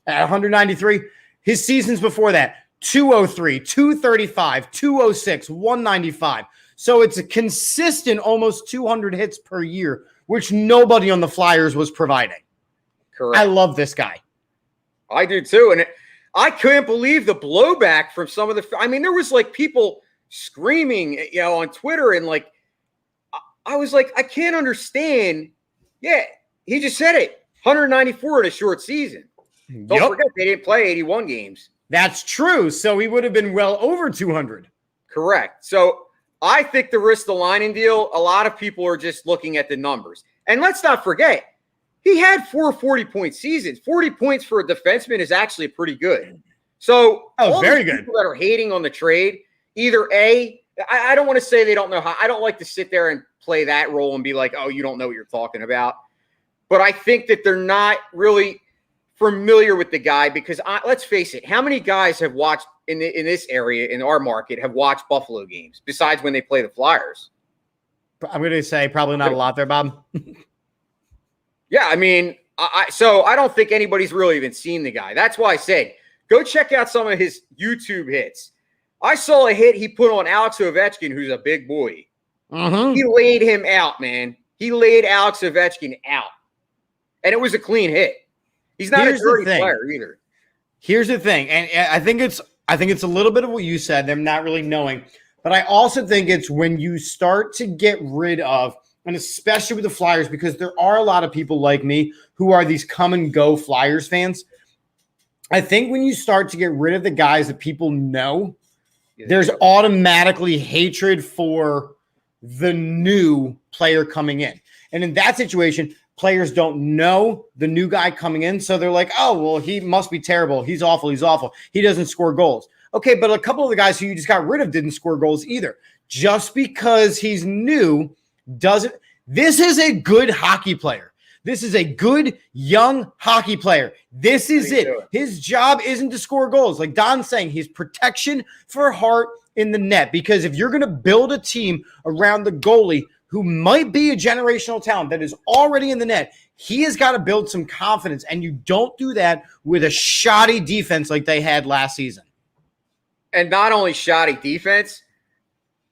at 193, his seasons before that, 203, 235, 206, 195. So it's a consistent almost 200 hits per year, which nobody on the Flyers was providing. Correct. I love this guy. I do too. And I couldn't believe the blowback from some of there was like people screaming, on Twitter. And like, I was like, I can't understand. Yeah, he just said it. 194 in a short season. Don't forget they didn't play 81 games. That's true. So he would have been well over 200. Correct. So I think the Ristolainen deal, a lot of people are just looking at the numbers. And let's not forget, he had 4 40-point seasons. 40 points for a defenseman is actually pretty good. So very good. People that are hating on the trade, either I don't want to say they don't know how. I don't like to sit there and play that role and be like, oh, you don't know what you're talking about. But I think that they're not really familiar with the guy because let's face it, how many guys have watched in this area, in our market, have watched Buffalo games besides when they play the Flyers? I'm going to say probably not a lot there, Bob. Yeah, I mean, so I don't think anybody's really even seen the guy. That's why I said, go check out some of his YouTube hits. I saw a hit he put on Alex Ovechkin, who's a big boy. Mm-hmm. He laid him out, man. He laid Alex Ovechkin out. And it was a clean hit. He's not a dirty player either. Here's the thing, and I think it's a little bit of what you said, them not really knowing, but I also think it's when you start to get rid of, and especially with the Flyers, because there are a lot of people like me who are these come and go Flyers fans. I think when you start to get rid of the guys that people know, there's automatically hatred for the new player coming in. And in that situation, players don't know the new guy coming in. So they're like, oh, well, he must be terrible. He's awful. He doesn't score goals. Okay, but a couple of the guys who you just got rid of didn't score goals either. Just because he's new doesn't – this is a good hockey player. This is a good young hockey player. This is it. His job isn't to score goals. Like Don's saying, he's protection for Hart in the net. Because if you're going to build a team around the goalie who might be a generational talent that is already in the net, He has got to build some confidence, and you don't do that with a shoddy defense like they had last season. And not only shoddy defense,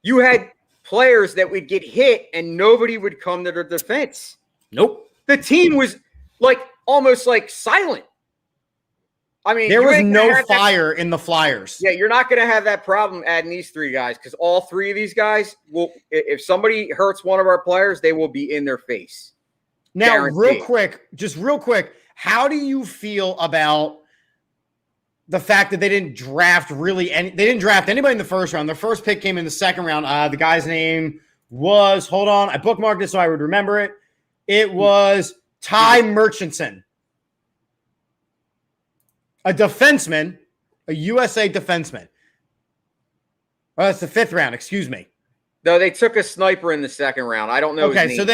you had players that would get hit and nobody would come to their defense. Nope. The team was almost silent. I mean, there was no fire in the Flyers. Yeah, you're not going to have that problem adding these three guys because all three of these guys will, if somebody hurts one of our players, they will be in their face. Now, Guaranteed. real quick, how do you feel about the fact that they didn't draft they didn't draft anybody in the first round? Their first pick came in the second round. The guy's name was, hold on, I bookmarked it so I would remember it. It was Ty Murchison. A defenseman, a USA defenseman. Oh, that's the fifth round, excuse me. No, they took a sniper in the second round. I don't know his name. So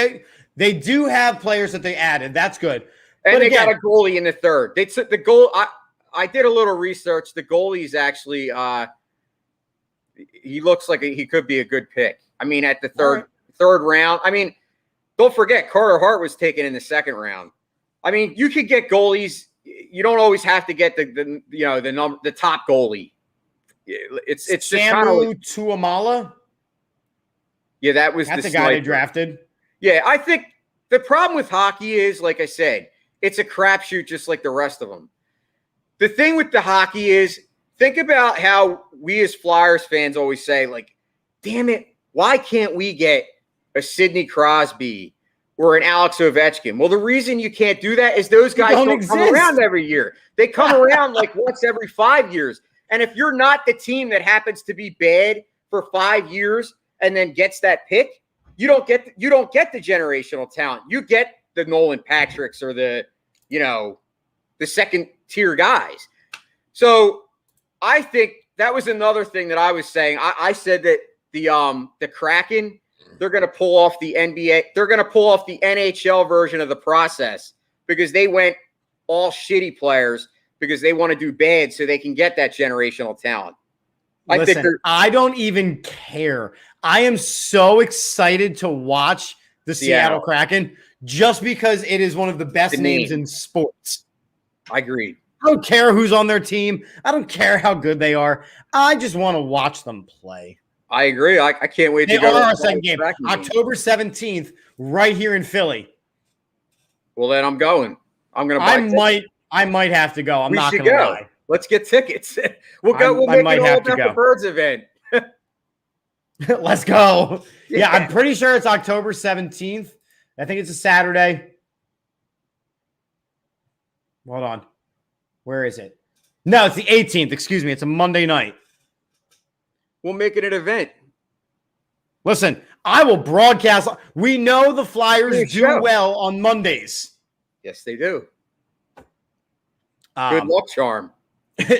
they do have players that they added. That's good. And but they again, got a goalie in the third. They took the goal. I did a little research. The goalie's actually he looks like he could be a good pick. I mean, at the third round. I mean, don't forget Carter Hart was taken in the second round. I mean, you could get goalies. You don't always have to get the top goalie. It's just kind of Tuamala. Yeah, that's the guy they drafted. Yeah, I think the problem with hockey is, like I said, it's a crapshoot just like the rest of them. The thing with the hockey is, think about how we as Flyers fans always say, damn it, why can't we get a Sidney Crosby or an Alex Ovechkin? Well, the reason you can't do that is those guys don't come around every year. They come around once every 5 years. And if you're not the team that happens to be bad for 5 years and then gets that pick, you don't get the generational talent. You get the Nolan Patricks or the second tier guys. So I think that was another thing that I was saying. I said that the Kraken, they're going to pull off the NBA. They're going to pull off the NHL version of the process because they went all shitty players because they want to do bad so they can get that generational talent. I don't even care. I am so excited to watch the Seattle Kraken just because it is one of the best names in sports. I agree. I don't care who's on their team. I don't care how good they are. I just want to watch them play. I agree. I can't wait to go to our second game. October 17th, right here in Philly. Well, then I'm going. I'm going to buy I might have to go. I'm not going to lie. Let's get tickets. We'll go. We'll make it all about the Birds event. Let's go. Yeah, I'm pretty sure it's October 17th. I think it's a Saturday. Hold on. Where is it? No, it's the 18th. Excuse me. It's a Monday night. We'll make it an event. Listen, I will broadcast. We know the Flyers do well on Mondays. Yes, they do. Good luck, charm.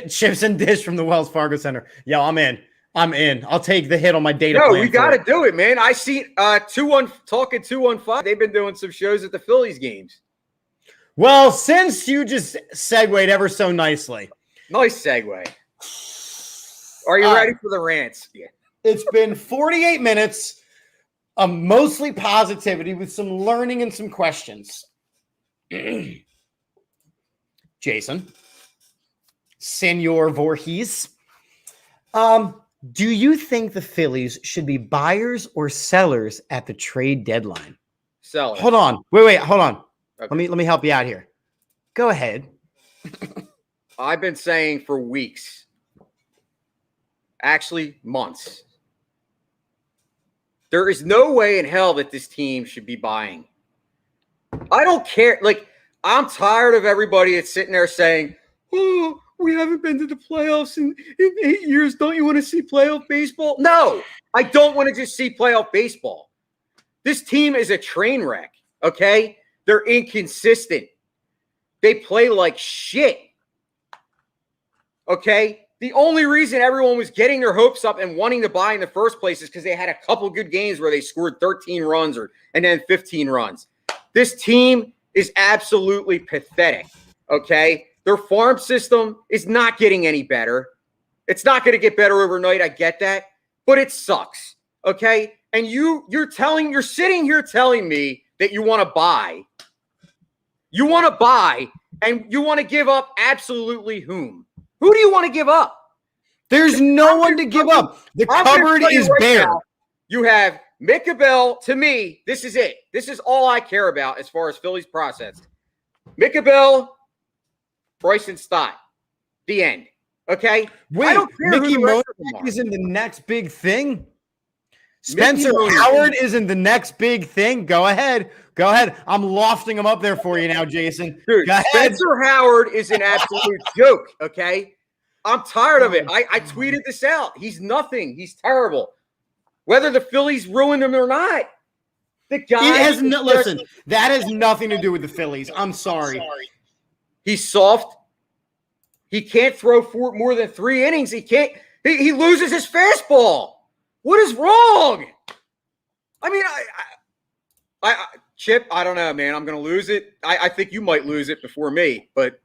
Chips and dish from the Wells Fargo Center. Yo, I'm in. I'll take the hit on my data plan. No, we got to do it, man. I see talking 215. They've been doing some shows at the Phillies games. Well, since you just segued ever so nicely. Nice segue. Are you ready for the rants? Yeah. It's been 48 minutes of mostly positivity with some learning and some questions. Jason, Senor Voorhees, do you think the Phillies should be buyers or sellers at the trade deadline? Sellers. Hold on. Wait. Hold on. Okay. Let me help you out here. Go ahead. I've been saying for weeks, actually months, there is no way in hell that this team should be buying. I don't care. I'm tired of everybody that's sitting there saying, oh, we haven't been to the playoffs in 8 years. Don't you want to see playoff baseball? No, I don't want to just see playoff baseball. This team is a train wreck, okay? They're inconsistent. They play like shit, okay? The only reason everyone was getting their hopes up and wanting to buy in the first place is because they had a couple good games where they scored 13 runs and then 15 runs. This team is absolutely pathetic, okay? Their farm system is not getting any better. It's not going to get better overnight. I get that, but it sucks, okay? And you're sitting here telling me that you want to buy You want to buy, and you want to give up absolutely whom? Who do you want to give up? There's no one to give up. The cupboard is bare. Now, you have Mick Abel. To me, this is it. This is all I care about as far as Phillies process. Mick Abel, Bryson Stott. The end. Okay? Wait, I don't care Mickey who the rest of them Moniak are. isn't the next big thing? Spencer Howard isn't the next big thing? Go ahead. Go ahead. I'm lofting him up there for you now, Jason. Dude, Go ahead. Spencer Howard is an absolute joke, okay? I'm tired of it. I tweeted this out. He's nothing. He's terrible. Whether the Phillies ruined him or not, the guy listen, that has nothing to do with the Phillies. I'm sorry. He's soft. He can't throw for more than 3 innings. He loses his fastball. What is wrong? I mean, I Chip, I don't know, man. I'm going to lose it. I think you might lose it before me, but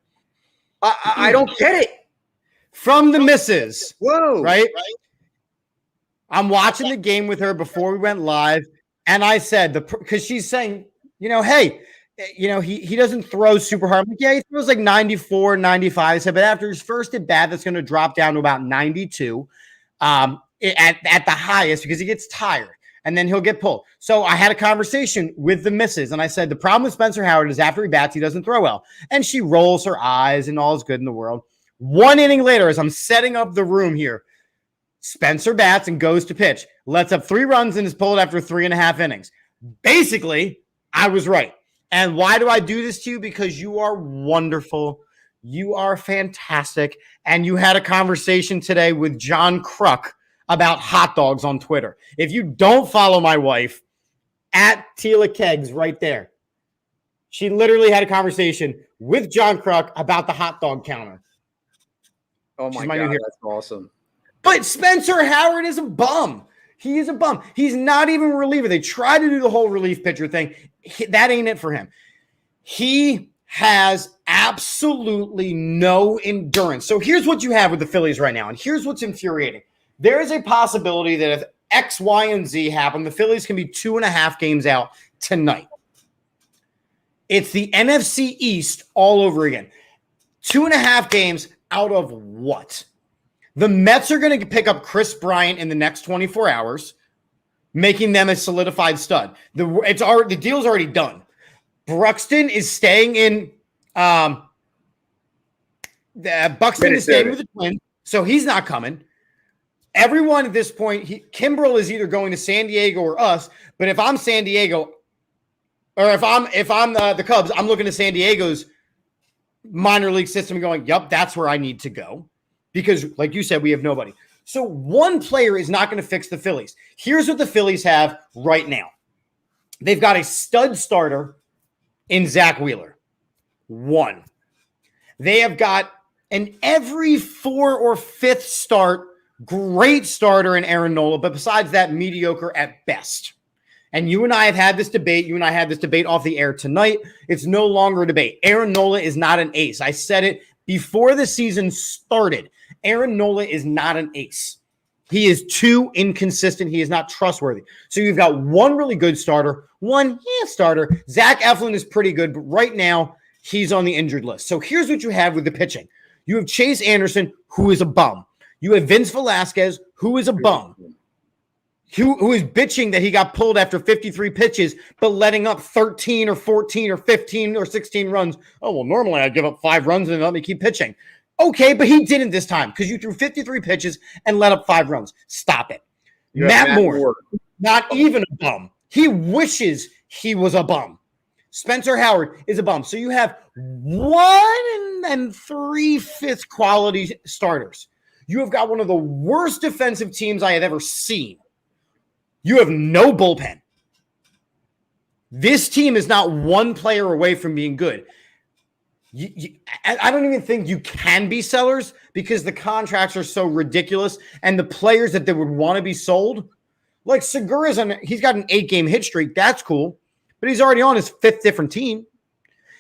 I don't get it. From the missus. Whoa. Right? I'm watching the game with her before we went live, and I said, because she's saying, hey, he doesn't throw super hard. I'm like, yeah, he throws like 94, 95. I said, but after his first at bat, that's going to drop down to about 92 at the highest because he gets tired. And then he'll get pulled. So I had a conversation with the missus, and I said, the problem with Spencer Howard is after he bats, he doesn't throw well. And she rolls her eyes, and all is good in the world. 1 inning later, as I'm setting up the room here, Spencer bats and goes to pitch, lets up 3 runs and is pulled after 3.5 innings. Basically, I was right. And why do I do this to you? Because you are wonderful. You are fantastic. And you had a conversation today with John Kruk about hot dogs on Twitter. If you don't follow my wife, at Tila Kegs right there, she literally had a conversation with John Kruk about the hot dog counter. Oh my God, that's awesome. But Spencer Howard is a bum. He is a bum. He's not even a reliever. They try to do the whole relief pitcher thing. That ain't it for him. He has absolutely no endurance. So here's what you have with the Phillies right now, and here's what's infuriating. There is a possibility that if X, Y, and Z happen, the Phillies can be 2.5 games out tonight. It's the NFC East all over again. 2.5 games out of what? The Mets are going to pick up Chris Bryant in the next 24 hours, making them a solidified stud. The deal's already done. Buxton is staying in. Buxton is staying with the Twins, so he's not coming. Everyone at this point, Kimbrel is either going to San Diego or us. But if I'm San Diego, or if I'm the Cubs, I'm looking at San Diego's minor league system and going, "Yep, that's where I need to go," because, like you said, we have nobody. So one player is not going to fix the Phillies. Here's what the Phillies have right now: they've got a stud starter in Zach Wheeler. 1. They have got an every 4th or 5th start. Great starter in Aaron Nola, but besides that, mediocre at best. And you and I have had this debate. You and I had this debate off the air tonight. It's no longer a debate. Aaron Nola is not an ace. I said it before the season started. Aaron Nola is not an ace. He is too inconsistent. He is not trustworthy. So you've got one really good starter, one starter. Zach Eflin is pretty good, but right now he's on the injured list. So here's what you have with the pitching. You have Chase Anderson, who is a bum. You have Vince Velasquez, who is a bum, who is bitching that he got pulled after 53 pitches, but letting up 13 or 14 or 15 or 16 runs. Oh, well, normally I give up 5 runs and let me keep pitching. Okay, but he didn't this time because you threw 53 pitches and let up 5 runs. Stop it. Matt Moore, not even a bum. He wishes he was a bum. Spencer Howard is a bum. So you have 1 3/5 quality starters. You have got one of the worst defensive teams I have ever seen. You have no bullpen. This team is not one player away from being good. I don't even think you can be sellers because the contracts are so ridiculous and the players that they would want to be sold, like Segura's he's got an 8-game hit streak. That's cool, but he's already on his 5th different team.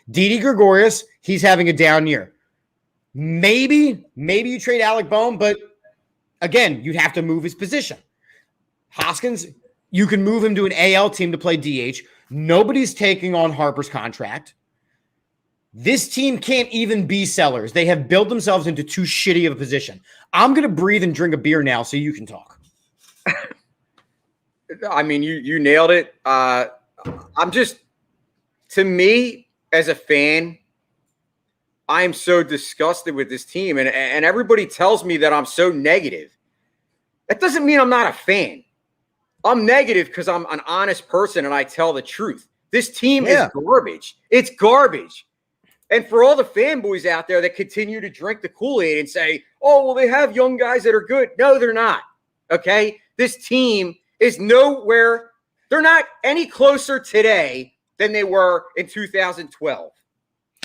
Didi Gregorius, he's having a down year. Maybe you trade Alec Boehm, but again, you'd have to move his position. Hoskins, you can move him to an AL team to play DH. Nobody's taking on Harper's contract. This team can't even be sellers. They have built themselves into too shitty of a position. I'm going to breathe and drink a beer now so you can talk. I mean, you nailed it. To me, as a fan, I am so disgusted with this team. And everybody tells me that I'm so negative. That doesn't mean I'm not a fan. I'm negative because I'm an honest person and I tell the truth. This team is garbage. It's garbage. And for all the fanboys out there that continue to drink the Kool-Aid and say, oh, well, they have young guys that are good. No, they're not. Okay? This team is nowhere. They're not any closer today than they were in 2012.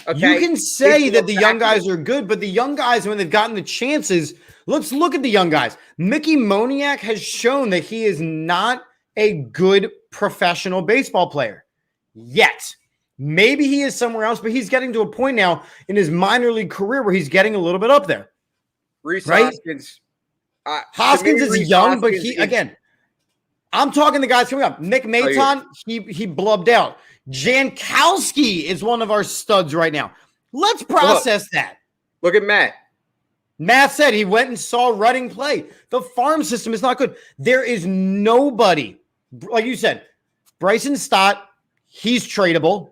Okay? You can say that the young guys are good, but the young guys, when they've gotten the chances, let's look at the young guys. Mickey Moniak has shown that he is not a good professional baseball player yet. Maybe he is somewhere else, but he's getting to a point now in his minor league career where he's getting a little bit up there. Reese right? Hoskins is young, but again, I'm talking the guys coming up. Nick Maton, he blubbed out. Jankowski is one of our studs right now. Let's process that. Look at Matt. Matt said he went and saw Redding play. The farm system is not good. There is nobody, like you said, Bryson Stott, he's tradable.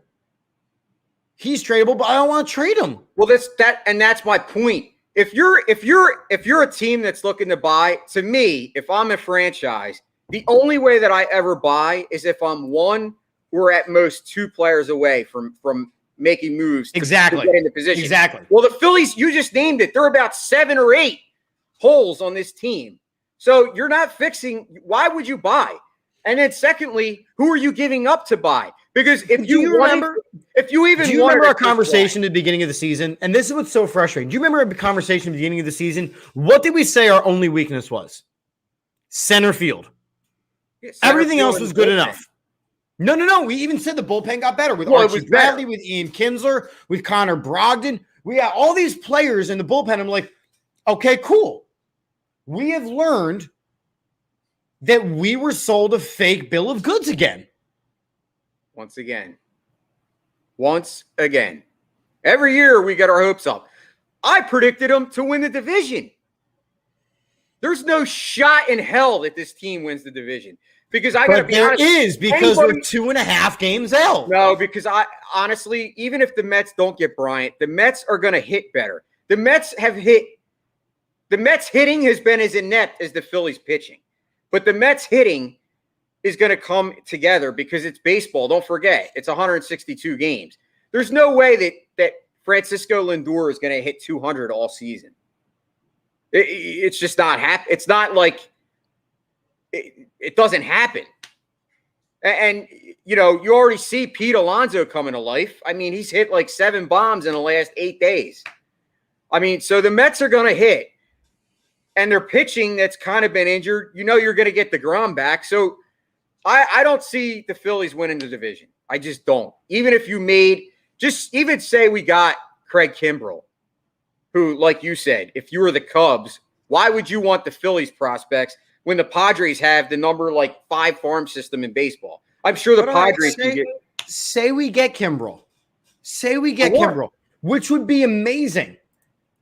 He's tradable, but I don't want to trade him. Well, that's my point. If you're a team that's looking to buy, to me, if I'm a franchise, the only way that I ever buy is if I'm one or at most two players away from making moves to get into position. Exactly. Well, the Phillies, you just named it. They're about 7 or 8 holes on this team. So you're not fixing. Why would you buy? And then secondly, who are you giving up to buy? Because if you remember our conversation at the beginning of the season, and this is what's so frustrating. Do you remember a conversation at the beginning of the season? What did we say our only weakness was? Center field. Yeah, everything else was good enough. No. We even said the bullpen got better with Archie Bradley, with Ian Kinsler, with Connor Brogdon. We got all these players in the bullpen. I'm like, okay, cool. We have learned that we were sold a fake bill of goods again. Once again. Every year we get our hopes up. I predicted them to win the division. There's no shot in hell that this team wins the division. Because I got to be honest. There is, because we're 2.5 games out. No, because I honestly, even if the Mets don't get Bryant, the Mets are going to hit better. The Mets hitting has been as inept as the Phillies pitching. But the Mets hitting is going to come together because it's baseball. Don't forget, it's 162 games. There's no way that Francisco Lindor is going to hit 200 all season. It's just not happen. It's not like it doesn't happen. And you already see Pete Alonso coming to life. I mean, he's hit like 7 bombs in the last 8 days. I mean, so the Mets are going to hit. And their pitching that's kind of been injured, you're going to get DeGrom back. So I don't see the Phillies winning the division. I just don't. Even if you even say we got Craig Kimbrell, who, like you said, if you were the Cubs, why would you want the Phillies prospects when the Padres have the number 5 farm system in baseball? I'm sure the Padres can get. Say we get Kimbrell. Kimbrell, which would be amazing.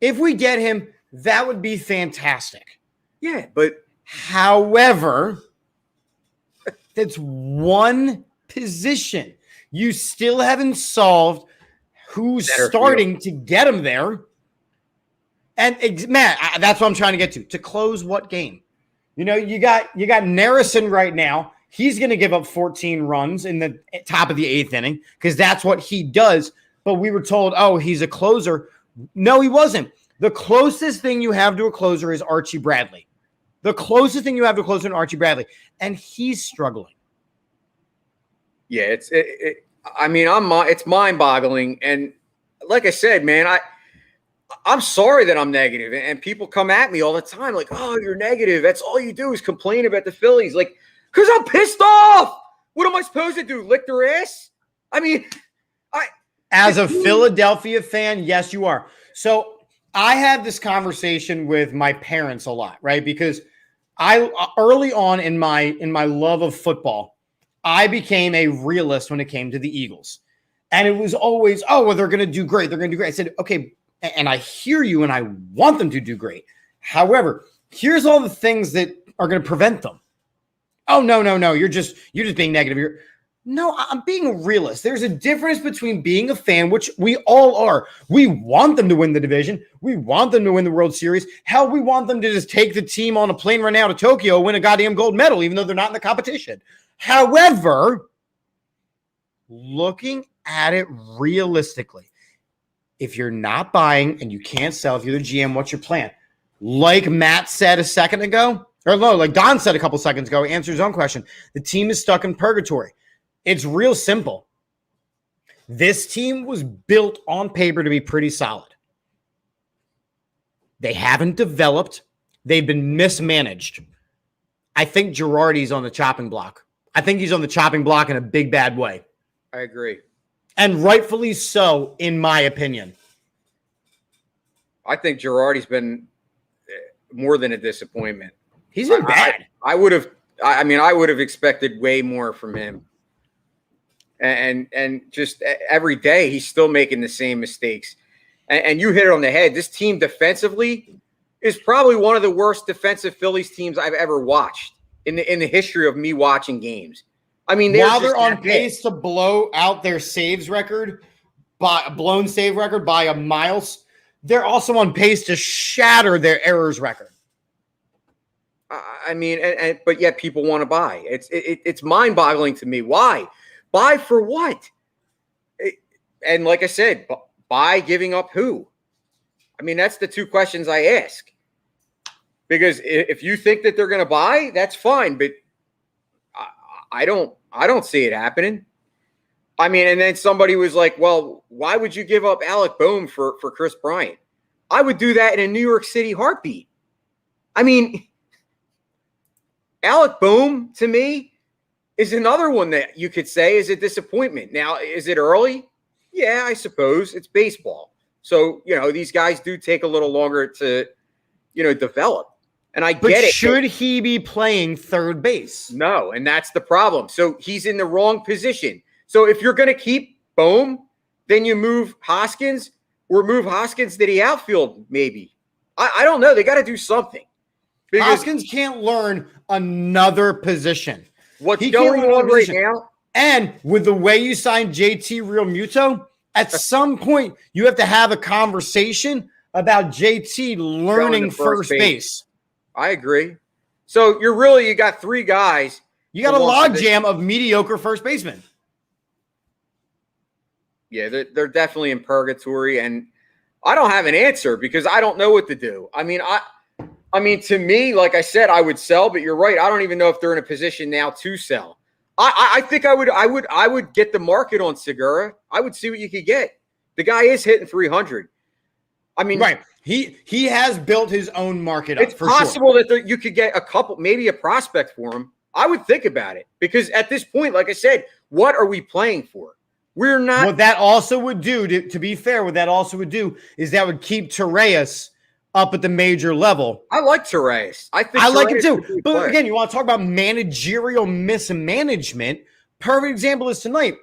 If we get him, that would be fantastic. Yeah, but however, that's one position. You still haven't solved who's starting to get him there. And Matt, that's what I'm trying to get to. To close what game? You got Narrison right now. He's going to give up 14 runs in the top of the 8th inning because that's what he does. But we were told, oh, he's a closer. No, he wasn't. The closest thing you have to a closer is Archie Bradley. And he's struggling. Yeah, it's mind-boggling. And like I said, man, I'm sorry that I'm negative. And people come at me all the time like, oh, you're negative. That's all you do is complain about the Phillies. Like, because I'm pissed off. What am I supposed to do? Lick their ass? I mean, as a Philadelphia fan, yes, you are. So I had this conversation with my parents a lot, right? Because I early on in my love of football, I became a realist when it came to the Eagles. And it was always, oh, well, they're going to do great. They're going to do great. I said, okay, and I hear you and I want them to do great. However, here's all the things that are going to prevent them. Oh, no. You're just being negative. No, I'm being a realist. There's a difference between being a fan, which we all are. We want them to win the division. We want them to win the World Series. Hell, we want them to just take the team on a plane right now to Tokyo, win a goddamn gold medal, even though they're not in the competition. However, looking at it realistically, if you're not buying and you can't sell, if you're the GM, what's your plan? Like Matt said a second ago, or no, like Don said a couple seconds ago, answer his own question. The team is stuck in purgatory. It's real simple. This team was built on paper to be pretty solid. They haven't developed. They've been mismanaged. I think Girardi's on the chopping block. I think he's on the chopping block in a big, bad way. I agree. And rightfully so, in my opinion. I think Girardi's been more than a disappointment. He's been bad. I would have expected way more from him. And just every day he's still making the same mistakes. And you hit it on the head. This team defensively is probably one of the worst defensive Phillies teams I've ever watched in the history of me watching games. I mean, while they're on pace to blow out their saves record, blown save record by a mile, they're also on pace to shatter their errors record. I mean, but yet people want to buy. It's mind-boggling to me. Why? Buy for what? And like I said, buy giving up who? I mean, that's the two questions I ask. Because if you think that they're going to buy, that's fine. But I don't see it happening. I mean, and then somebody was like, well, why would you give up Alec Boehm for Chris Bryant? I would do that in a New York City heartbeat. I mean, Alec Boehm, to me, is another one that you could say is a disappointment. Now, is it early? Yeah, I suppose. It's baseball. So, these guys do take a little longer to, develop. And I get it. Should he be playing third base? No, and that's the problem. So he's in the wrong position. So if you're going to keep Boehm, then you move Hoskins or move Hoskins to the outfield maybe. I don't know. They got to do something. Hoskins can't learn another position. What's going on right now? And with the way you signed JT Realmuto, at some point you have to have a conversation about JT learning first base. I agree. So you got three guys. You got a logjam of mediocre first basemen. Yeah, they're definitely in purgatory, and I don't have an answer because I don't know what to do. I mean, to me, like I said, I would sell, but you're right. I don't even know if they're in a position now to sell. I think I would get the market on Segura. I would see what you could get. The guy is hitting 300. I mean, right. He has built his own market up. It's possible that you could get a couple, maybe a prospect for him. I would think about it because at this point, like I said, what are we playing for? We're not. What that also would do, to be fair, what that also would do is that would keep Torreyes up at the major level. I like Torreyes. I like him too. But again, you want to talk about managerial mismanagement. Perfect example is tonight.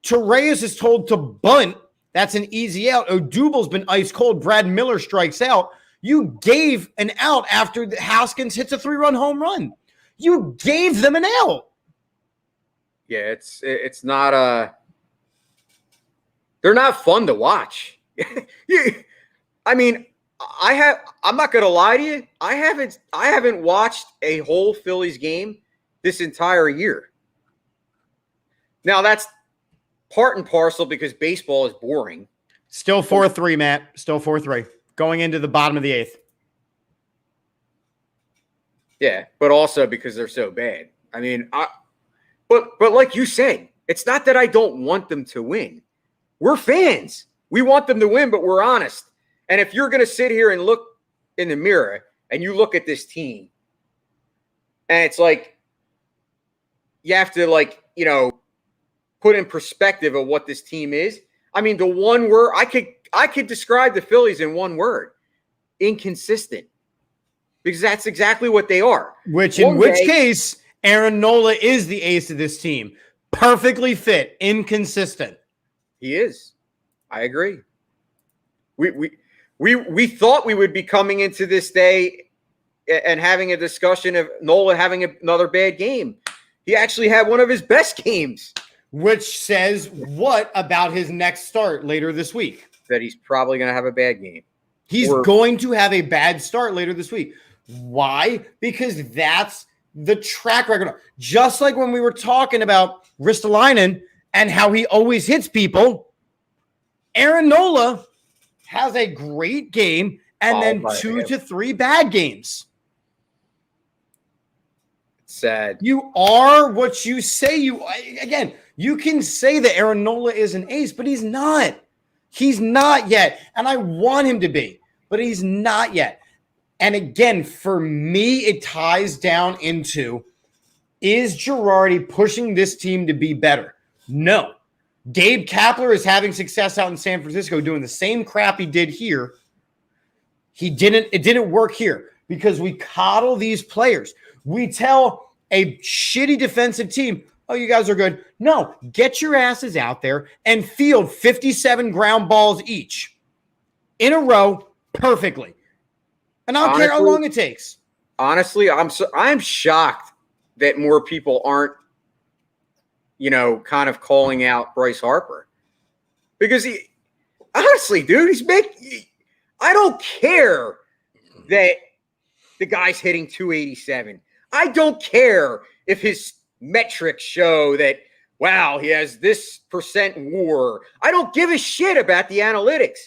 Torreyes is told to bunt. That's an easy out. Odubel's been ice cold. Brad Miller strikes out. You gave an out after Hoskins hits a 3-run home run. You gave them an out. Yeah, it's not they're not fun to watch. I mean, I'm not gonna lie to you. I haven't watched a whole Phillies game this entire year. Now that's part and parcel because baseball is boring. Still 4-3, Matt. Still 4-3. Going into the bottom of the 8th. Yeah, but also because they're so bad. I mean, but like you said, it's not that I don't want them to win. We're fans. We want them to win, but we're honest. And if you're going to sit here and look in the mirror and you look at this team, and it's like you have to put in perspective of what this team is. I mean, the one word I could describe the Phillies in one word: inconsistent. Because that's exactly what they are. In which case, Aaron Nola is the ace of this team. Perfectly fit, inconsistent. He is. I agree. We thought we would be coming into this day and having a discussion of Nola having another bad game. He actually had one of his best games. Which says what about his next start later this week? That he's probably going to have a bad game. He's going to have a bad start later this week. Why? Because that's the track record. Just like when we were talking about Ristolainen and how he always hits people, Aaron Nola has a great game and then 2 to 3 bad games. Sad. You are what you say you again. You can say that Aaron Nola is an ace, but he's not. He's not yet. And I want him to be, but he's not yet. And again, for me, it ties down into, is Girardi pushing this team to be better? No. Gabe Kapler is having success out in San Francisco doing the same crap he did here. It didn't work here because we coddle these players. We tell a shitty defensive team, oh, you guys are good. No, get your asses out there and field 57 ground balls each in a row perfectly. And I don't care how long it takes. Honestly, I'm shocked that more people aren't, kind of calling out Bryce Harper. Because honestly, dude, I don't care that the guy's hitting 287. I don't care if his metrics show that, wow, he has this % WAR. I don't give a shit about the analytics.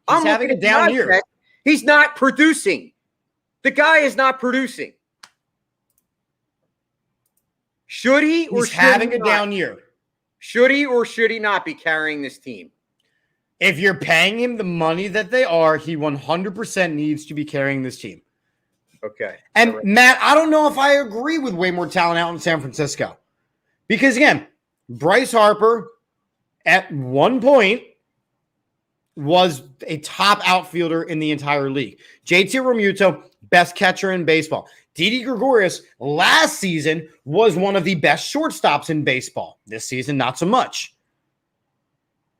He's having a down year. He's not producing. The guy is not producing. Should he or He's having a down year? Should he or should he not be carrying this team? If you're paying him the money that they are, he 100% needs to be carrying this team. Okay. And Matt, I don't know if I agree with way more talent out in San Francisco. Because again, Bryce Harper at one point was a top outfielder in the entire league. JT Realmuto, best catcher in baseball. Didi Gregorius last season was one of the best shortstops in baseball. This season, not so much.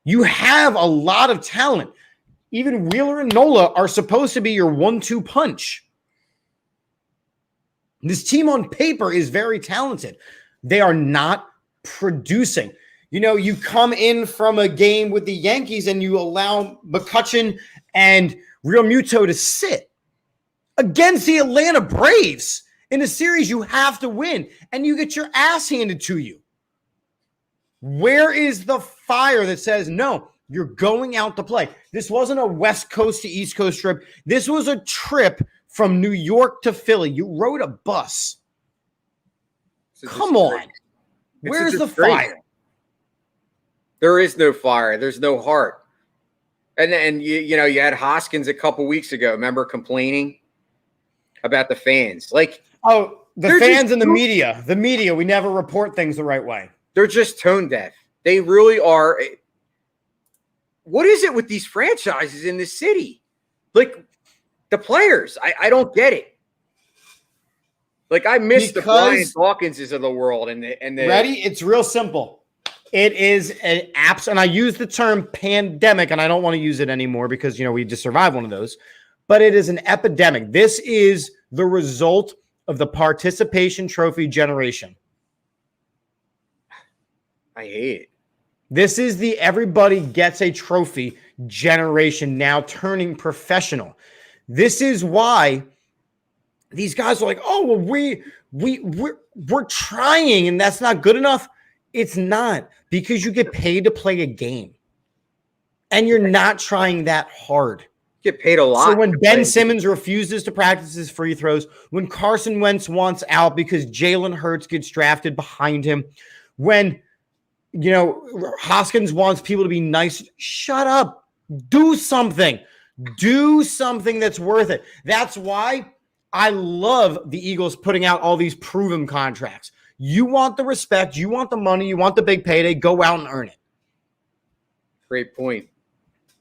You have a lot of talent. Even Wheeler and Nola are supposed to be your 1-2 punch. This team on paper is very talented. They are not producing. You come in from a game with the Yankees and you allow McCutchen and Realmuto to sit against the Atlanta Braves in a series you have to win, and you get your ass handed to you. Where is the fire that says, no, you're going out to play? This wasn't a West Coast to East Coast trip. This was a trip from New York to Philly. You rode a bus. Come on. Where's the fire? There is no fire. There's no heart. And you had Hoskins a couple weeks ago, remember, complaining about the fans. Like, oh, the fans and the media. The media, we never report things the right way. They're just tone deaf. They really are. What is it with these franchises in this city? Like, the players, I don't get it. Like, I miss the Brian Dawkinses of the world. And the ready? It's real simple. It is an apps, and I use the term pandemic, and I don't want to use it anymore because, we just survived one of those. But it is an epidemic. This is the result of the participation trophy generation. I hate it. This is the everybody gets a trophy generation now turning professional. This is why these guys are like, oh, well, we're trying, and that's not good enough. It's not, because you get paid to play a game, and you're not trying that hard. Get paid a lot. So when Ben Simmons refuses to practice his free throws, when Carson Wentz wants out because Jalen Hurts gets drafted behind him, when Hoskins wants people to be nice, shut up. Do something. Do something that's worth it. That's why I love the Eagles putting out all these proven contracts. You want the respect, you want the money, you want the big payday, go out and earn it. Great point,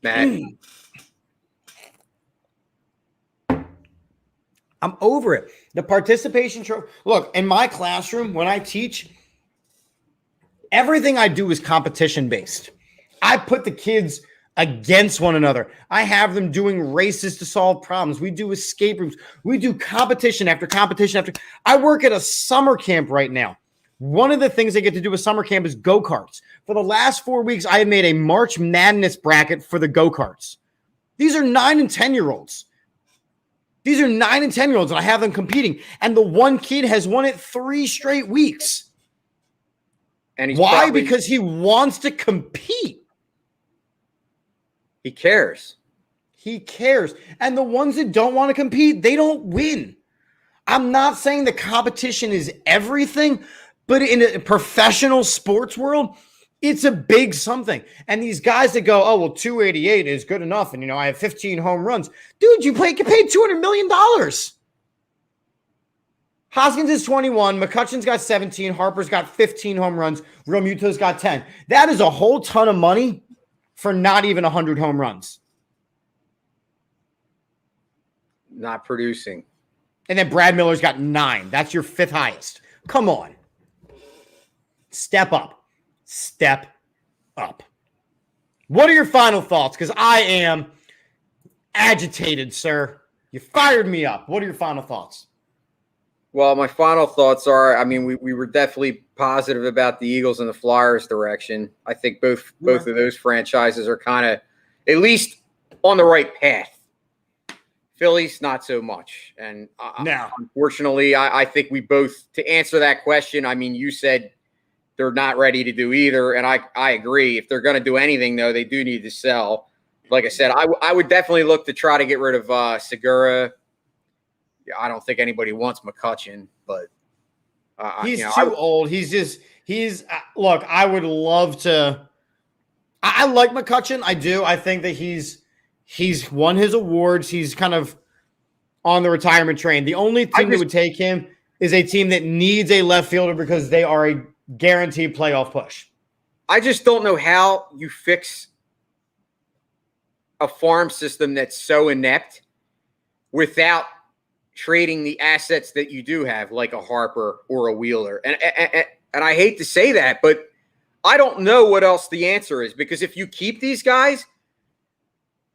Matt. I'm over it. The participation trophy. Look, in my classroom, when I teach, everything I do is competition-based. I put the kids against one another. I have them doing races to solve problems. We do escape rooms. We do competition after competition after. I work at a summer camp right now. One of the things I get to do with summer camp is go-karts. For the last 4 weeks, I have made a March Madness bracket for the go-karts. These are 9 and 10-year-olds. These are 9 and 10-year-olds, and I have them competing. And the one kid has won it 3 straight weeks. And why? Because he wants to compete. He cares. He cares. And the ones that don't want to compete, they don't win. I'm not saying the competition is everything, but in a professional sports world, it's a big something. And these guys that go, oh, well, 288 is good enough. And, I have 15 home runs. Dude, you get paid $200 million. Hoskins is 21. McCutcheon's got 17. Harper's got 15 home runs. Real Muto's got 10. That is a whole ton of money for not even 100 home runs. Not producing. And then Brad Miller's got 9. That's your 5th highest. Come on. Step up. Step up. What are your final thoughts? Because I am agitated, sir. You fired me up. What are your final thoughts? Well, my final thoughts are, we were definitely positive about the Eagles and the Flyers direction. I think both of those franchises are kind of at least on the right path. Phillies, not so much. And unfortunately, I think we both, to answer that question, you said they're not ready to do either. And I agree. If they're going to do anything, though, they do need to sell. Like I said, I would definitely look to try to get rid of Segura. I don't think anybody wants McCutcheon, but he's too old. Look, I would love to. I like McCutcheon. I do. I think that he's won his awards. He's kind of on the retirement train. The only team that would take him is a team that needs a left fielder because they are a guaranteed playoff push. I just don't know how you fix a farm system that's so inept without trading the assets that you do have, like a Harper or a Wheeler. And I hate to say that, but I don't know what else the answer is, because if you keep these guys,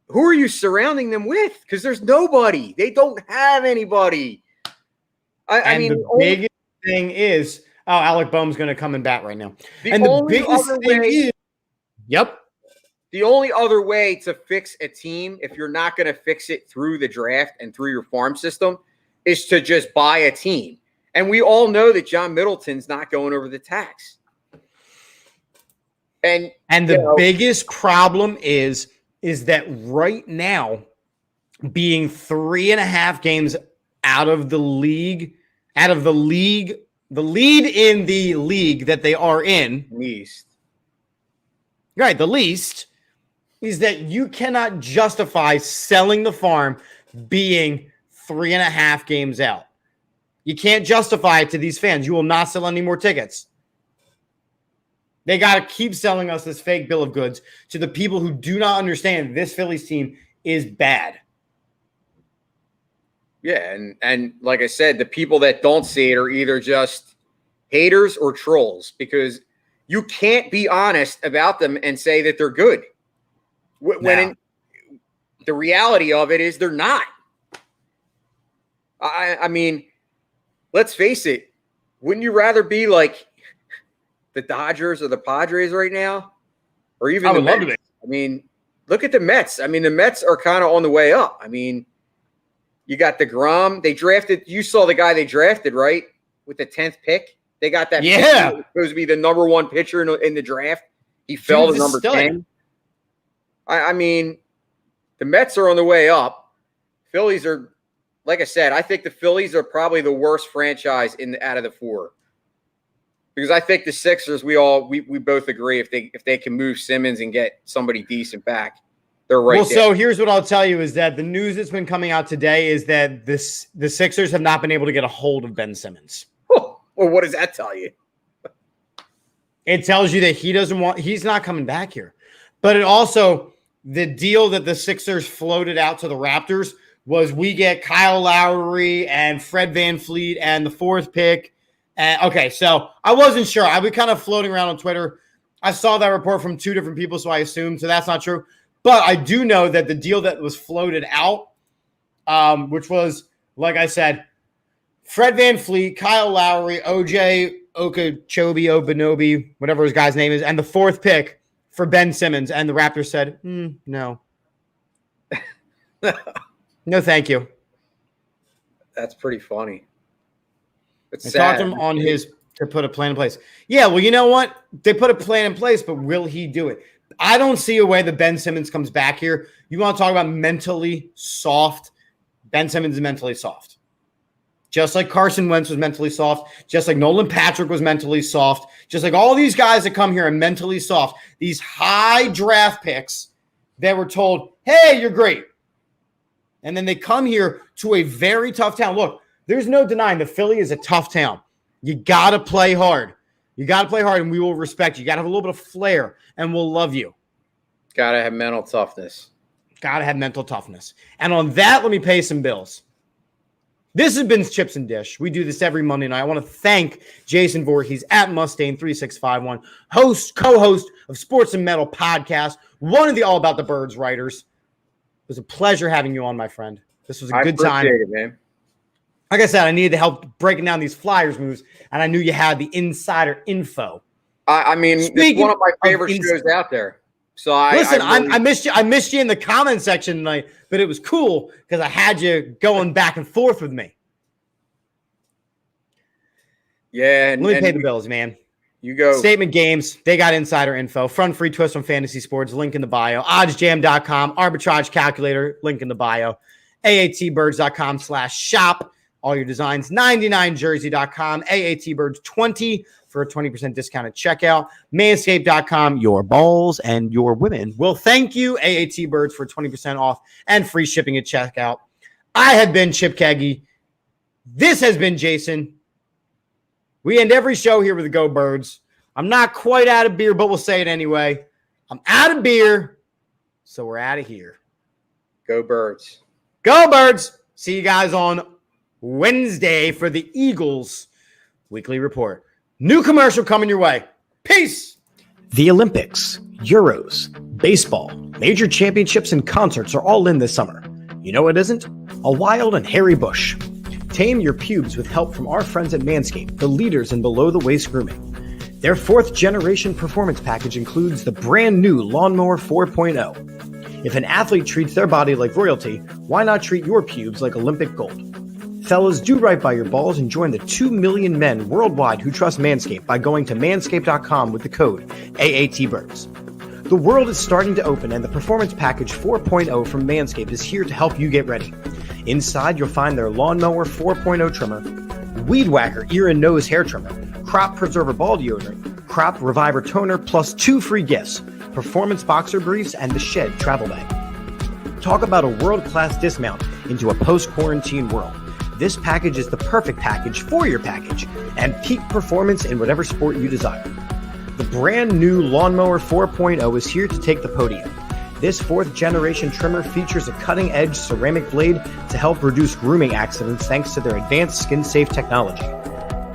who are you surrounding them with? Because there's nobody. They don't have anybody. The biggest thing is, Alec Boehm's going to come and bat right now. The only other way to fix a team, if you're not going to fix it through the draft and through your farm system, is to just buy a team. And we all know that John Middleton's not going over the tax. And the biggest problem is that right now, being 3.5 games out of the lead in the league that they are in, the least, is that you cannot justify selling the farm being 3.5 games out. You can't justify it to these fans. You will not sell any more tickets. They got to keep selling us this fake bill of goods to the people who do not understand this Phillies team is bad. Yeah, and like I said, the people that don't see it are either just haters or trolls, because you can't be honest about them and say that they're good. The reality of it is they're not. I mean, let's face it. Wouldn't you rather be like the Dodgers or the Padres right now? Or even the Mets? I mean, look at the Mets. I mean, the Mets are kind of on the way up. I mean, you got DeGrom. They drafted – you saw the guy they drafted, right, with the 10th pick? They got that pitcher who was supposed to be the number 1 pitcher in the draft. He fell to number 10. I mean, the Mets are on the way up. Phillies are – like I said, I think the Phillies are probably the worst franchise out of the 4. Because I think the Sixers, we both agree, if they can move Simmons and get somebody decent back, they're right there. So here's what I'll tell you is that the news that's been coming out today is that the Sixers have not been able to get a hold of Ben Simmons. Well, what does that tell you? It tells you that he's not coming back here. But it also, the deal that the Sixers floated out to the Raptors was we get Kyle Lowry and Fred VanVleet and the 4th pick. Okay, so I wasn't sure. I was kind of floating around on Twitter. I saw that report from 2 different people, so I assumed. So that's not true. But I do know that the deal that was floated out, which was, like I said, Fred VanVleet, Kyle Lowry, OJ Okochobee, whatever his guy's name is, and the 4th pick for Ben Simmons. And the Raptors said, no. No, thank you. That's pretty funny. It's I talked to him on to put a plan in place. Yeah, well, you know what? They put a plan in place, but will he do it? I don't see a way that Ben Simmons comes back here. You want to talk about mentally soft? Ben Simmons is mentally soft. Just like Carson Wentz was mentally soft, just like Nolan Patrick was mentally soft, just like all these guys that come here are mentally soft. These high draft picks that were told, hey, you're great. And then they come here to a very tough town. Look, there's no denying that Philly is a tough town. You got to play hard. You got to play hard, and we will respect you. You got to have a little bit of flair, and we'll love you. Got to have mental toughness. Got to have mental toughness. And on that, let me pay some bills. This has been Chips and Dish. We do this every Monday night. I want to thank Jason Voorhees at Mustaine3651, co-host of Sports and Metal Podcast, one of the All About the Birds writers. It was a pleasure having you on, my friend. This was a good time. I appreciate it, man. Like I said, I needed help breaking down these Flyers moves, and I knew you had the insider info. I mean, it's one of my favorite shows out there. So I missed you. I missed you in the comment section tonight, but it was cool because I had you going back and forth with me. Yeah, let me pay the bills, man. You go. Statement Games, they got insider info. Front free twist on fantasy sports, link in the bio. OddsJam.com, Arbitrage Calculator, link in the bio. AATBirds.com/shop. All your designs. 99jersey.com, AATBirds20 for a 20% discount at checkout. Manscaped.com, your balls and your women will thank you. AAT Birds for 20% off and free shipping at checkout. I have been Chip Keggy. This has been Jason. We end every show here with the Go Birds. I'm not quite out of beer, but we'll say it anyway. I'm out of beer, so we're out of here. Go Birds. Go Birds. See you guys on Wednesday for the Eagles Weekly Report. New commercial coming your way. Peace. The Olympics, Euros, baseball, major championships, and concerts are all in this summer. You know what isn't? A wild and hairy bush. Tame your pubes with help from our friends at Manscaped, the leaders in below-the-waist grooming. Their 4th-generation performance package includes the brand new Lawnmower 4.0. If an athlete treats their body like royalty, why not treat your pubes like Olympic gold? Fellas, do right by your balls and join the 2 million men worldwide who trust Manscaped by going to manscaped.com with the code AATBirds. The world is starting to open, and the Performance Package 4.0 from Manscaped is here to help you get ready. Inside, you'll find their Lawnmower 4.0 trimmer, Weed Whacker ear and nose hair trimmer, Crop Preserver ball deodorant, Crop Reviver toner, plus 2 free gifts, Performance Boxer Briefs, and the Shed travel bag. Talk about a world-class dismount into a post-quarantine world. This package is the perfect package for your package and peak performance in whatever sport you desire. The brand new Lawnmower 4.0 is here to take the podium. This 4th-generation trimmer features a cutting-edge ceramic blade to help reduce grooming accidents thanks to their advanced skin-safe technology.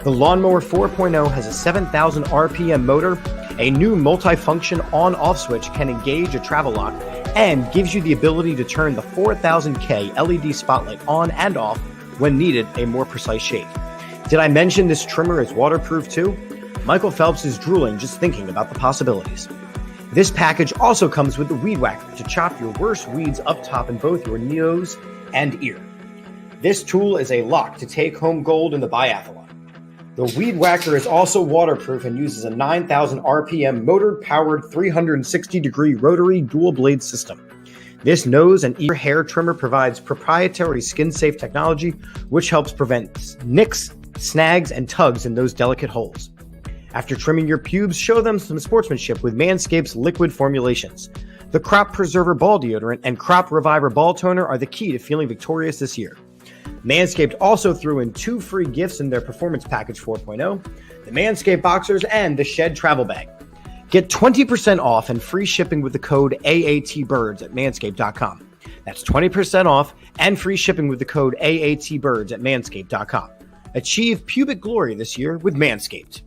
The Lawnmower 4.0 has a 7,000 RPM motor, a new multi-function on-off switch can engage a travel lock, and gives you the ability to turn the 4000K LED spotlight on and off when needed a more precise shave. Did I mention this trimmer is waterproof too? Michael Phelps is drooling just thinking about the possibilities. This package also comes with the Weed Whacker to chop your worst weeds up top in both your nose and ear. This tool is a lock to take home gold in the biathlon. The Weed Whacker is also waterproof and uses a 9,000 RPM motor-powered 360-degree rotary dual-blade system. This nose and ear hair trimmer provides proprietary skin-safe technology, which helps prevent nicks, snags, and tugs in those delicate holes. After trimming your pubes, show them some sportsmanship with Manscaped's liquid formulations. The Crop Preserver ball deodorant and Crop Reviver ball toner are the key to feeling victorious this year. Manscaped also threw in 2 free gifts in their Performance Package 4.0, the Manscaped Boxers and the Shed Travel Bag. Get 20% off and free shipping with the code AATBirds at manscaped.com. That's 20% off and free shipping with the code AATBirds at manscaped.com. Achieve pubic glory this year with Manscaped.